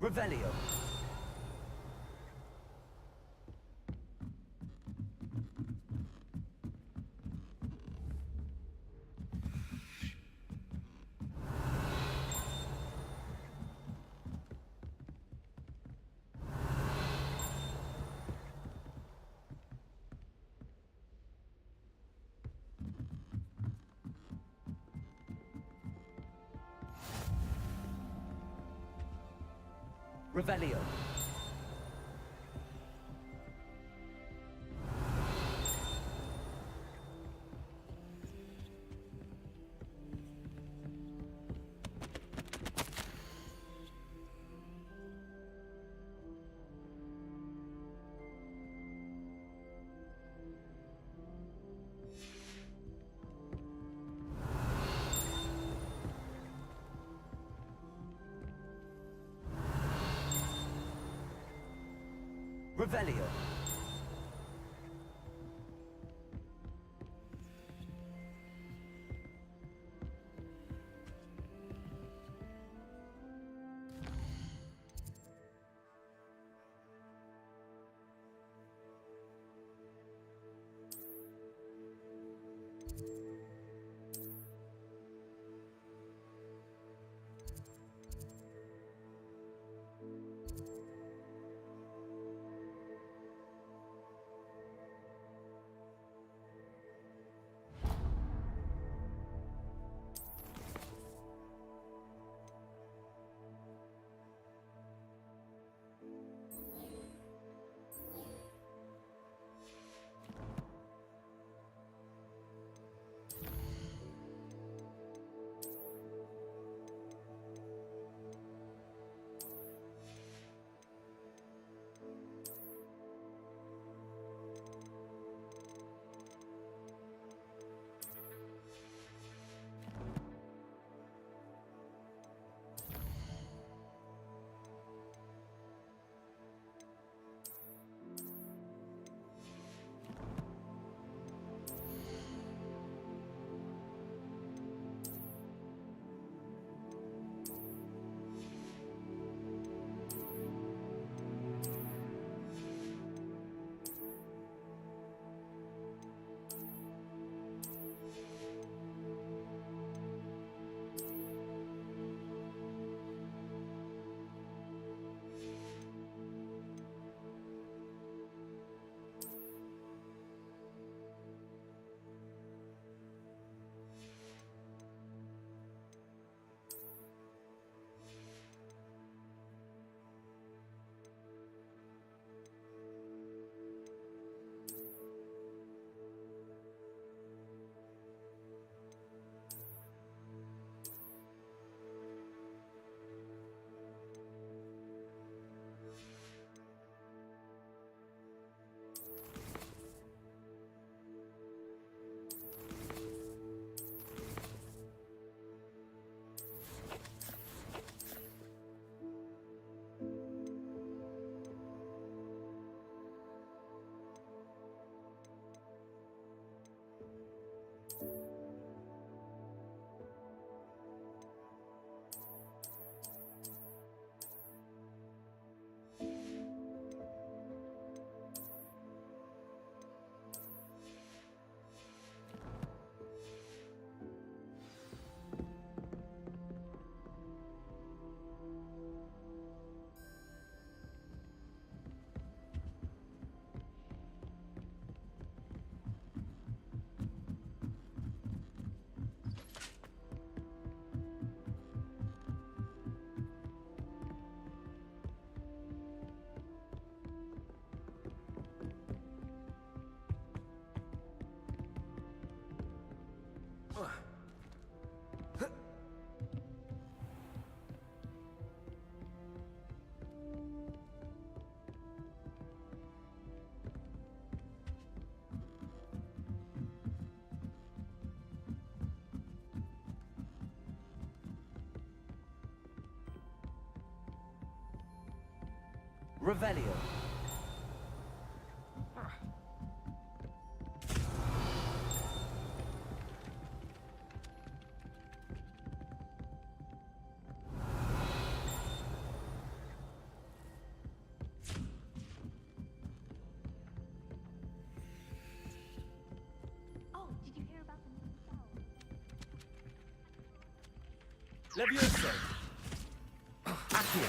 Revelio. Revelio. Revelio. Revelio. Oh, did you hear about the new spell? Levioso. Accio.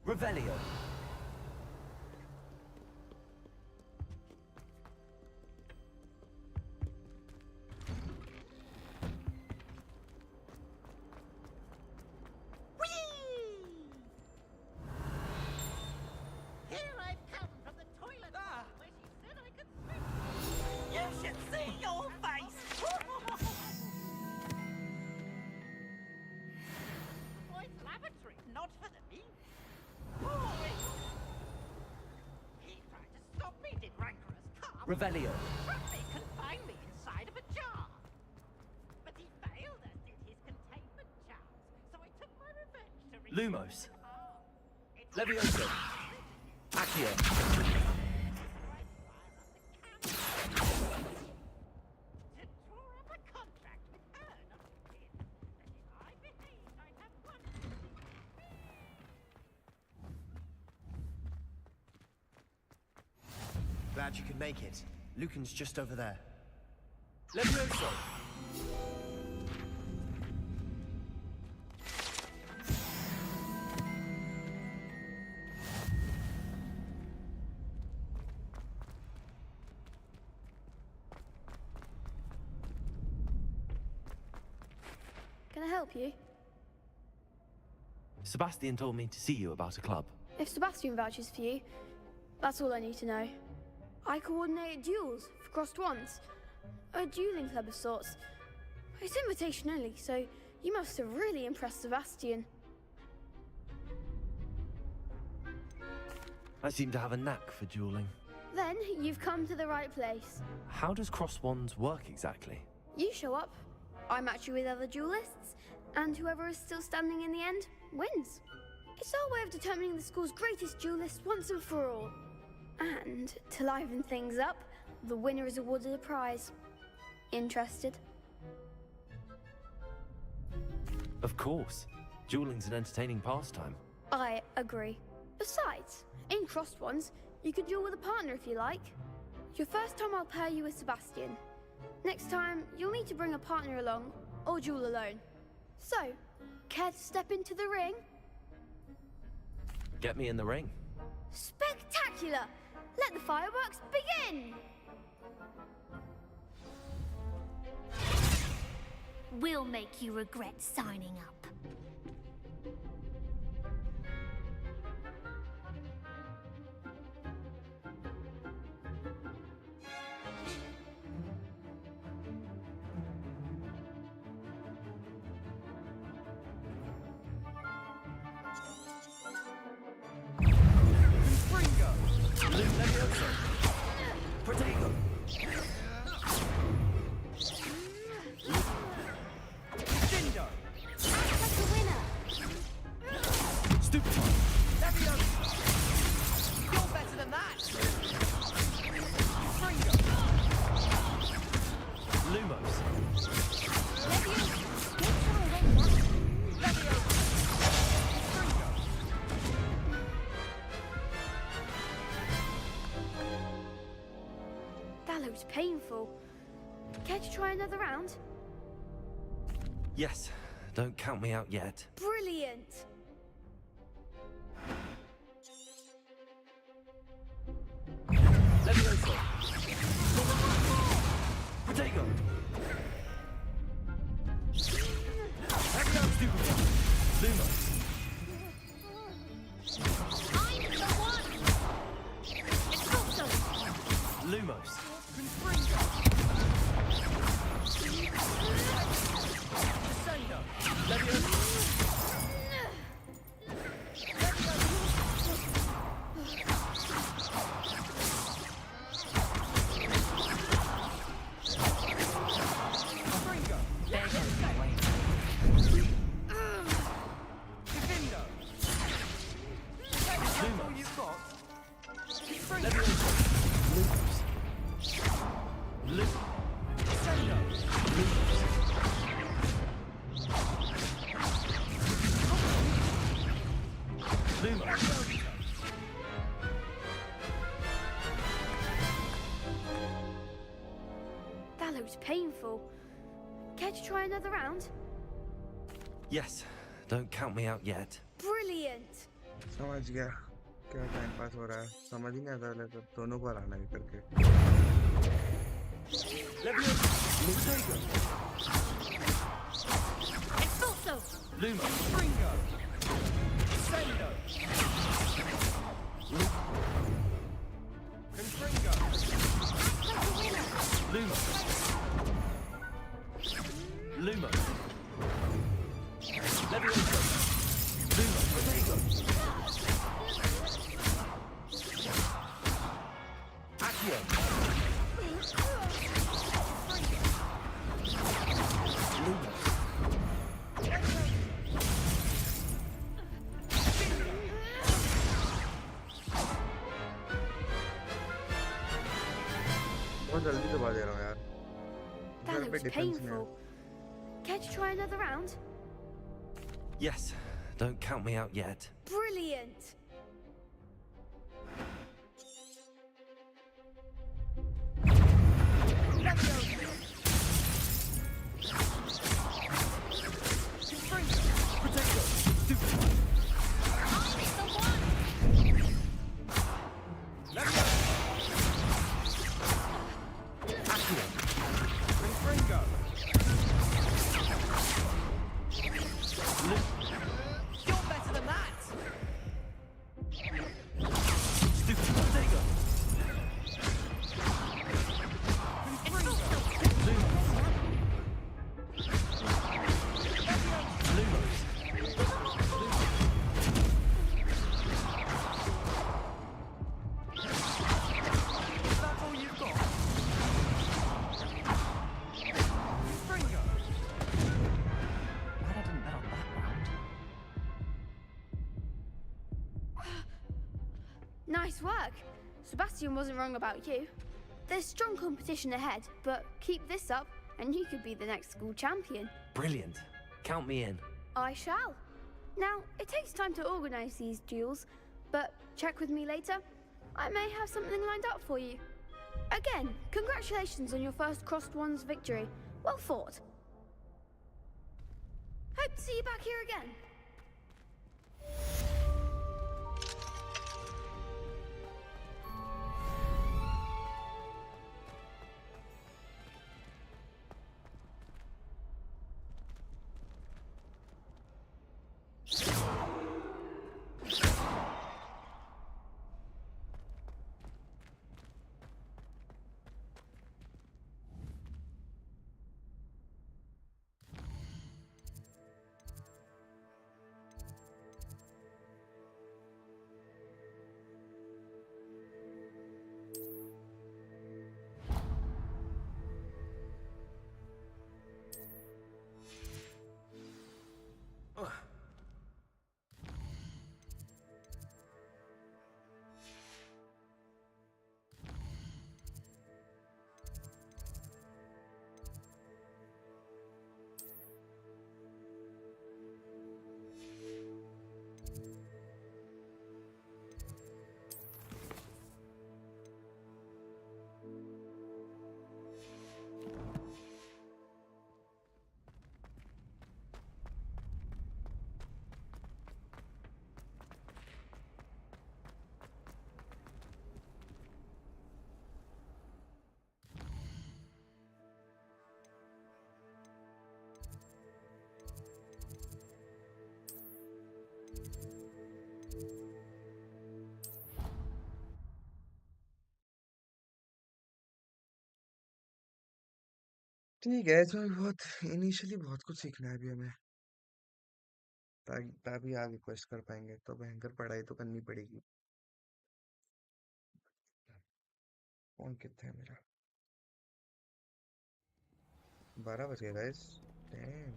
Revelio. Here I've come from the toilet where she said I could swim. You should see your face! Boys' lavatory, not for the mean. He tried to stop me, did rancorous calf. Revelio. Trapped me, confined me inside of a jar. But he failed, as did his containment charms. So I took my revenge to Lumos. Levioso. Accio. to draw up a contract with her, not with him. That if I behaved, I'd have one. Glad you could make it. Lucan's just over there. Levioso. Can I help you? Sebastian told me to see you about a club. If Sebastian vouches for you, that's all I need to know. I coordinate duels for crossed wands. A dueling club of sorts. It's invitation only, so you must have really impressed Sebastian. I seem to have a knack for dueling. Then you've come to the right place. How does cross wands work exactly? You show up, I match you with other duelists, and whoever is still standing in the end wins. It's our way of determining the school's greatest duelist once and for all. And to liven things up, the winner is awarded a prize. Interested? Of course. Dueling's an entertaining pastime. I agree. Besides, in crossed ones, you can duel with a partner if you like. Your first time I'll pair you with Sebastian. Next time, you'll need to bring a partner along, or duel alone. So, care to step into the ring? Get me in the ring. Spectacular! Let the fireworks begin! We'll make you regret signing up. Protego. Dindo. That's the winner! Stupid. You're better than that. Fringo. Lumos. That looks painful. Care to try another round? Yes, don't count me out yet. Brilliant! Levioso. Protego. Accio stupid. Lumos. Lumos. Descendo. That looks painful. Care to try another round? Yes, don't count me out yet. Brilliant! समझ गया क्या time pass हो रहा है समझ ही नहीं आता लेकिन दोनों को हराना है करके Expulso! Lumo. Ringo. Descendo. Confringo. Lumo. Lumo. Levioso. Lumo. Protego. Accio. Lumo. बहुत जल्दी दबा दे रहा हूँ यार That घर पे looks डिफेंस में painful. Care to try another round? Yes, don't count me out yet. Brilliant! You're better than that! That's all you've got? Fringo! Glad I didn't bet on that round. Nice work. Sebastian wasn't wrong about you. There's strong competition ahead, but keep this up and you could be the next school champion. Brilliant. Count me in. I shall. Now, it takes time to organize these duels, but check with me later. I may have something lined up for you. Again, congratulations on your first Crossed Wands victory. Well fought. Hope to see you back here again. ठीक है, इसमें भी बहुत initially बहुत कुछ सीखना है अभी हमें, तभी आगे क्वेस्ट कर पाएंगे, तो भयंकर पढ़ाई तो करनी पड़ेगी। फोन कितना है मेरा? 12 बज गए गाइस। डैम।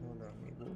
होगा amigo.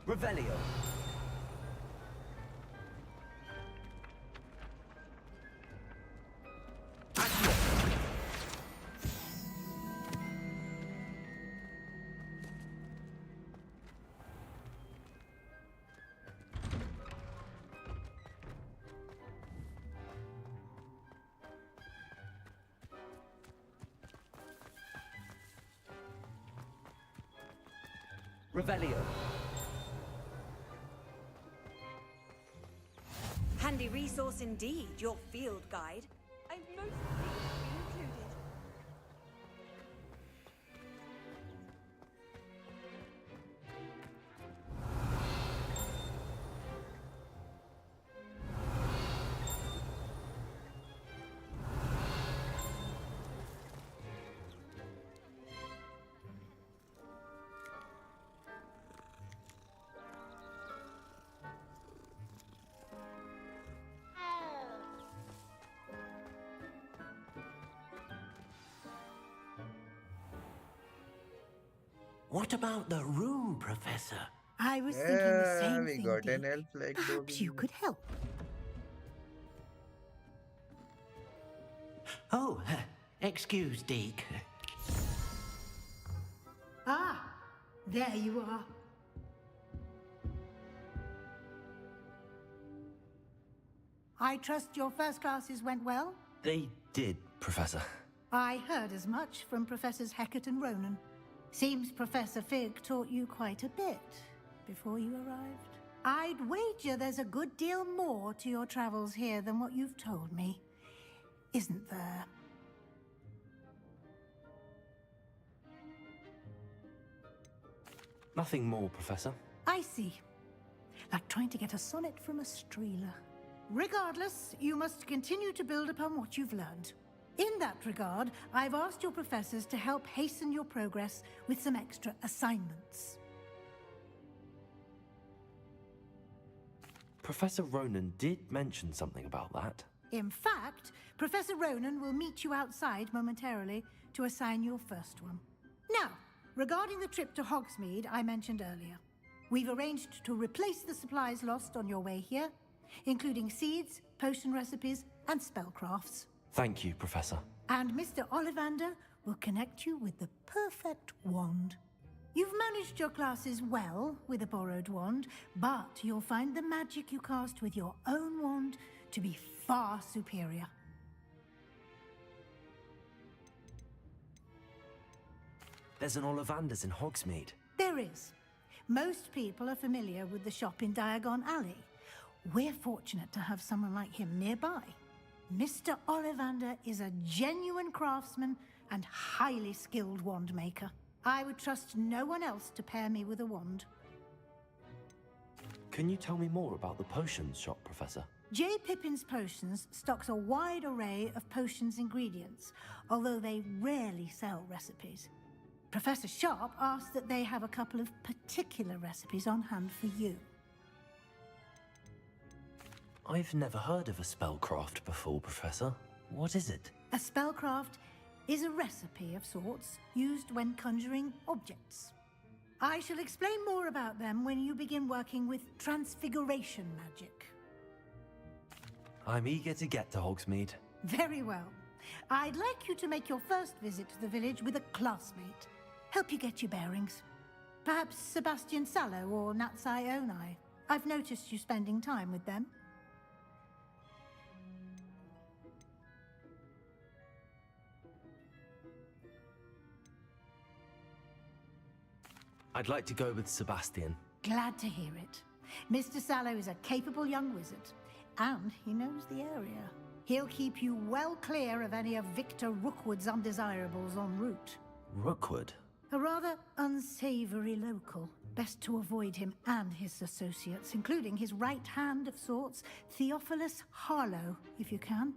Revelio. Revelio. Handy resource indeed, your field guide. I most pleased to be included. What about the room, Professor? I was thinking the same we thing, got an Dick. elf like Perhaps you could help. Oh, excuse, Deke. Ah, there you are. I trust your first classes went well? They did, Professor. I heard as much from Professors Hecat and Ronan. Seems Professor Fig taught you quite a bit before you arrived. I'd wager there's a good deal more to your travels here than what you've told me. Isn't there? Nothing more, Professor. I see. Like trying to get a sonnet from a streeler. Regardless, you must continue to build upon what you've learned. In that regard, I've asked your professors to help hasten your progress with some extra assignments. Professor Ronan did mention something about that. In fact, Professor Ronan will meet you outside momentarily to assign your first one. Now, regarding the trip to Hogsmeade I mentioned earlier, we've arranged to replace the supplies lost on your way here, including seeds, potion recipes, and spellcrafts. Thank you, Professor. And Mr. Ollivander will connect you with the perfect wand. You've managed your classes well with a borrowed wand, but you'll find the magic you cast with your own wand to be far superior. There's an Ollivander's in Hogsmeade. There is. Most people are familiar with the shop in Diagon Alley. We're fortunate to have someone like him nearby. Mr. Ollivander is a genuine craftsman and highly skilled wand maker. I would trust no one else to pair me with a wand. Can you tell me more about the potions shop, Professor? J. Pippin's Potions stocks a wide array of potions ingredients, although they rarely sell recipes. Professor Sharp asked that they have a couple of particular recipes on hand for you. I've never heard of a spellcraft before, Professor. What is it? A spellcraft is a recipe of sorts used when conjuring objects. I shall explain more about them when you begin working with transfiguration magic. I'm eager to get to Hogsmeade. Very well. I'd like you to make your first visit to the village with a classmate. Help you get your bearings. Perhaps Sebastian Sallow or Natsai Onai. I've noticed you spending time with them. I'd like to go with Sebastian. Glad to hear it. Mr. Sallow is a capable young wizard, and he knows the area. He'll keep you well clear of any of Victor Rookwood's undesirables en route. Rookwood? A rather unsavory local. Best to avoid him and his associates, including his right hand of sorts, Theophilus Harlow, if you can.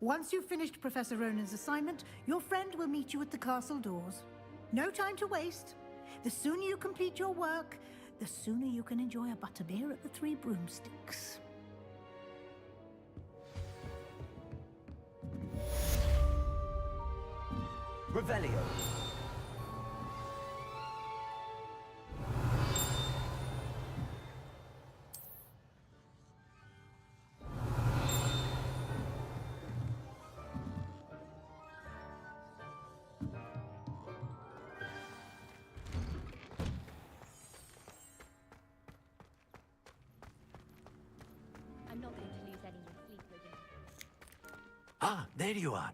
Once you've finished Professor Ronan's assignment, your friend will meet you at the castle doors. No time to waste. The sooner you complete your work, the sooner you can enjoy a butterbeer at the Three Broomsticks. Revelio. I'm not going to lose any more sleep over this. Ah, there you are.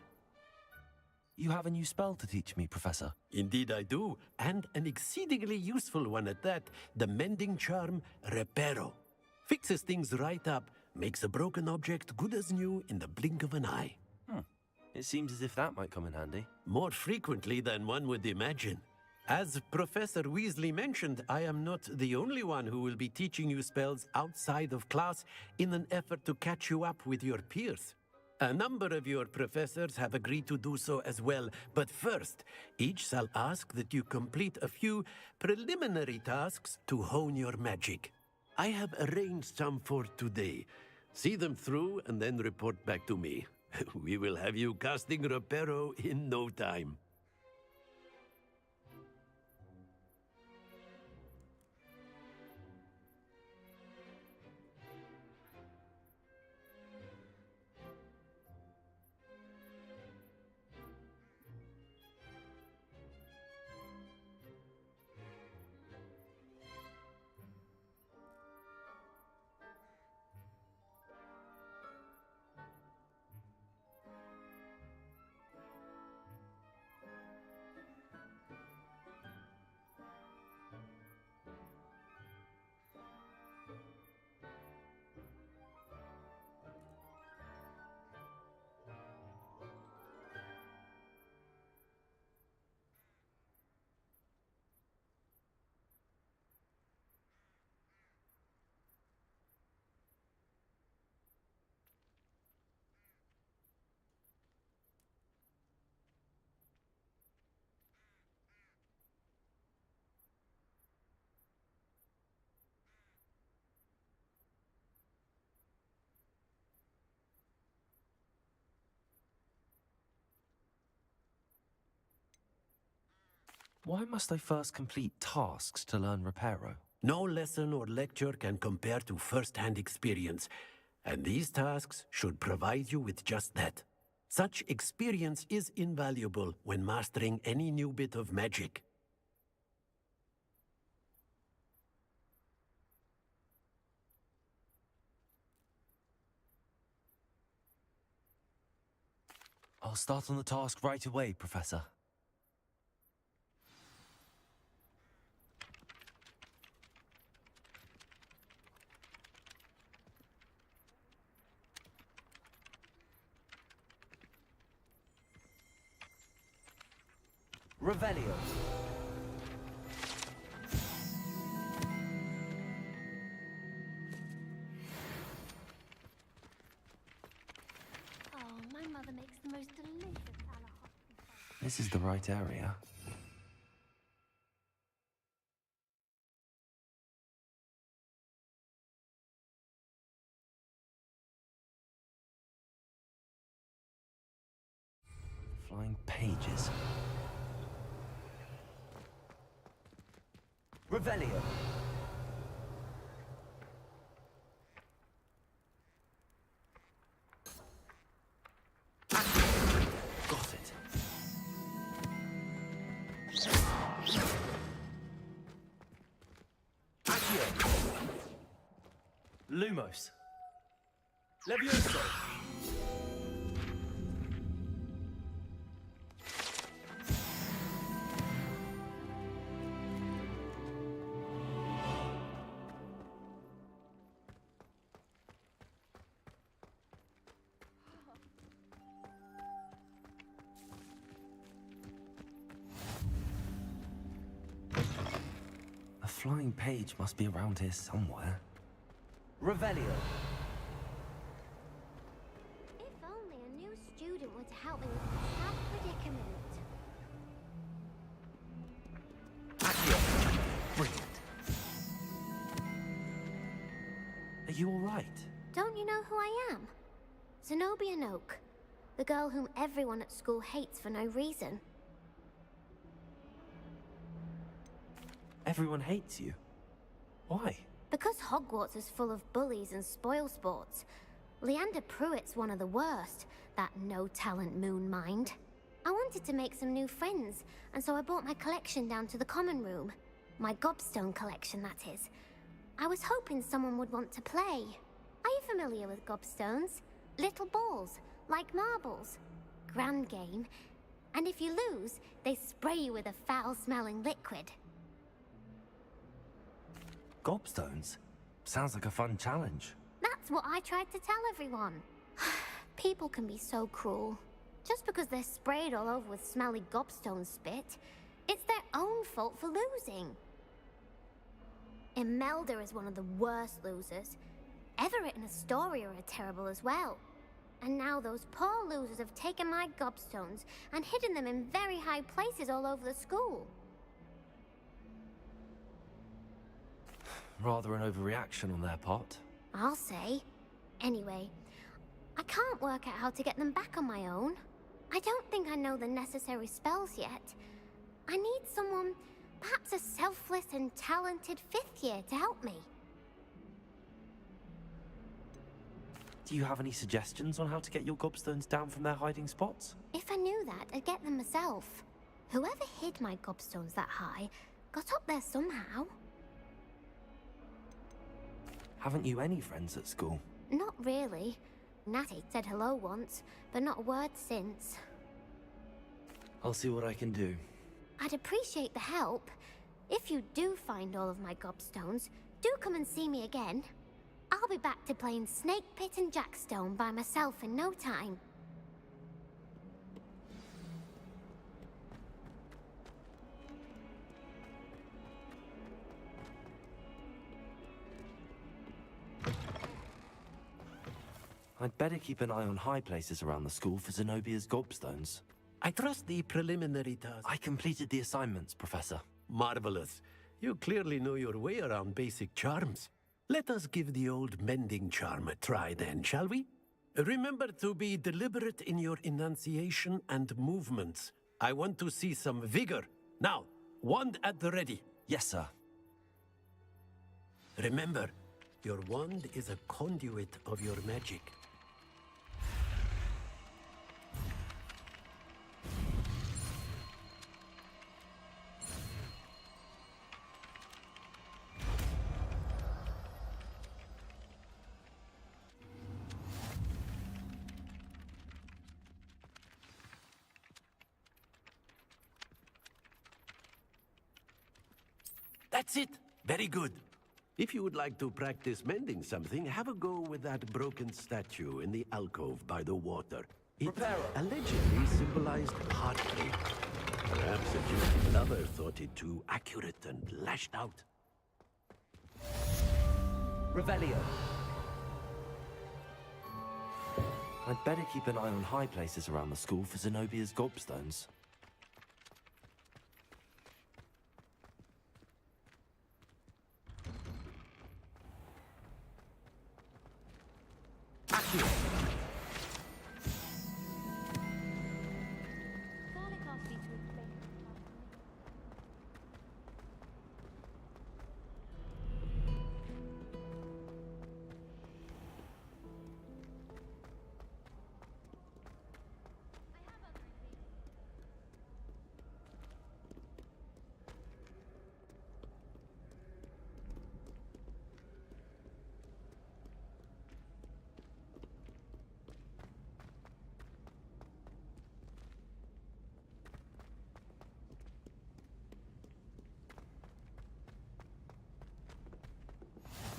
You have a new spell to teach me, Professor. Indeed I do, and an exceedingly useful one at that. The mending charm, Reparo. Fixes things right up, makes a broken object good as new in the blink of an eye. It seems as if that might come in handy. More frequently than one would imagine. As Professor Weasley mentioned, I am not the only one who will be teaching you spells outside of class in an effort to catch you up with your peers. A number of your professors have agreed to do so as well, but first, each shall ask that you complete a few preliminary tasks to hone your magic. I have arranged some for today. See them through and then report back to me. We will have you casting Reparo in no time. Why must I first complete tasks to learn Reparo? No lesson or lecture can compare to first-hand experience, and these tasks should provide you with just that. Such experience is invaluable when mastering any new bit of magic. I'll start on the task right away, Professor. Revelio. Oh, my mother makes the most delicious salad. This is the right area. Flying pages. Revelio. Got it. Lumos. Levioso. A flying page must be around here somewhere. Revelio. If only a new student were to help me with this sad predicament. Brilliant. Are you all right? Don't you know who I am? Zenobia Noak, the girl whom everyone at school hates for no reason. Everyone hates you. Why? Because Hogwarts is full of bullies and spoilsports. Leander Pruitt's one of the worst, that no-talent moon mind. I wanted to make some new friends, and so I brought my collection down to the common room. My gobstone collection, that is. I was hoping someone would want to play. Are you familiar with gobstones? Little balls, like marbles. Grand game. And if you lose, they spray you with a foul-smelling liquid. Gobstones? Sounds like a fun challenge. That's what I tried to tell everyone. People can be so cruel. Just because they're sprayed all over with smelly gobstone spit, it's their own fault for losing. Imelda is one of the worst losers. Everett and Astoria are terrible as well. And now those poor losers have taken my gobstones and hidden them in very high places all over the school. Rather an overreaction on their part. I'll say. Anyway, I can't work out how to get them back on my own. I don't think I know the necessary spells yet. I need someone, perhaps a selfless and talented 5th year to help me. Do you have any suggestions on how to get your gobstones down from their hiding spots? If I knew that, I'd get them myself. Whoever hid my gobstones that high got up there somehow. Haven't you any friends at school? Not really. Natty said hello once, but not a word since. I'll see what I can do. I'd appreciate the help. If you do find all of my gobstones, do come and see me again. I'll be back to playing Snake Pit and Jackstone by myself in no time. I'd better keep an eye on high places around the school for Zenobia's gobstones. I trust the preliminary task. I completed the assignments, Professor. Marvelous. You clearly know your way around basic charms. Let us give the old mending charm a try then, shall we? Remember to be deliberate in your enunciation and movements. I want to see some vigor. Now, wand at the ready. Yes, sir. Remember, your wand is a conduit of your magic. That's it. Very good. If you would like to practice mending something, have a go with that broken statue in the alcove by the water. It allegedly symbolized heartbreak. Perhaps a guilty lover thought it too accurate and lashed out. Revelio. I'd better keep an eye on high places around the school for Zenobia's gobstones.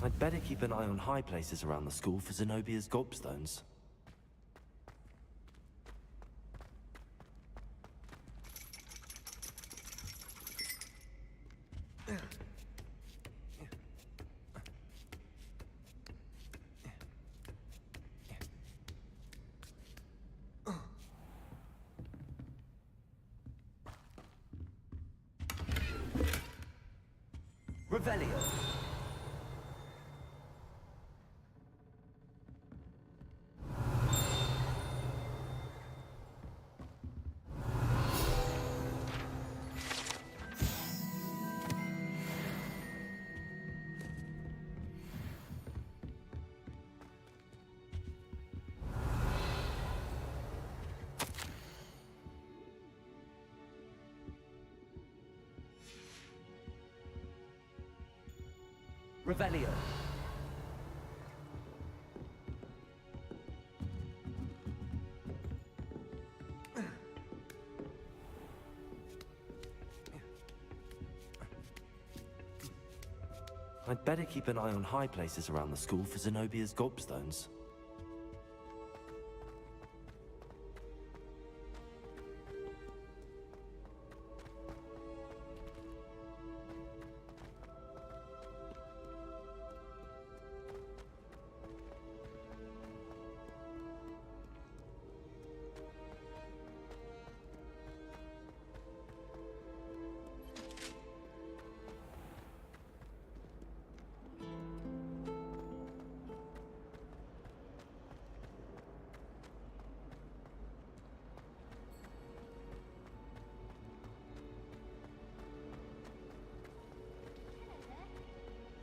I'd better keep an eye on high places around the school for Zenobia's gobstones. Revelio. Revelio. I'd better keep an eye on high places around the school for Zenobia's gobstones.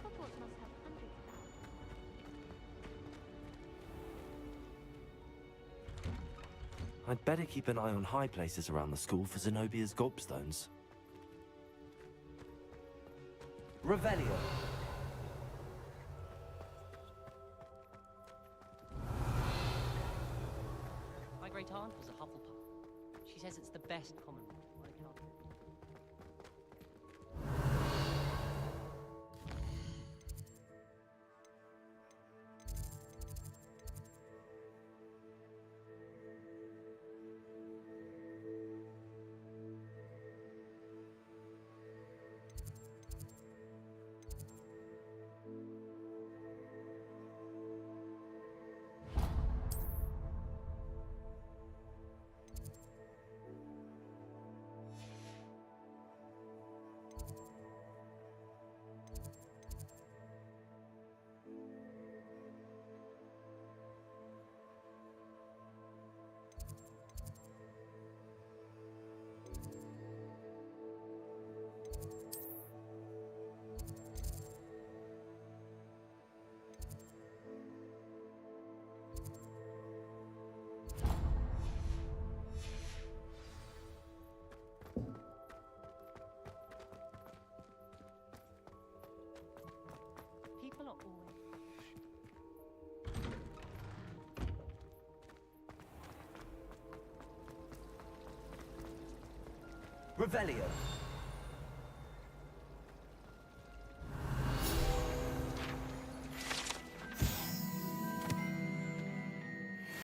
Hogwarts must have hundreds of them. I'd better keep an eye on high places around the school for Zenobia's gobstones. Revelio. My great aunt was a Hufflepuff. She says it's the best common room. I can't. People are always... Revelio.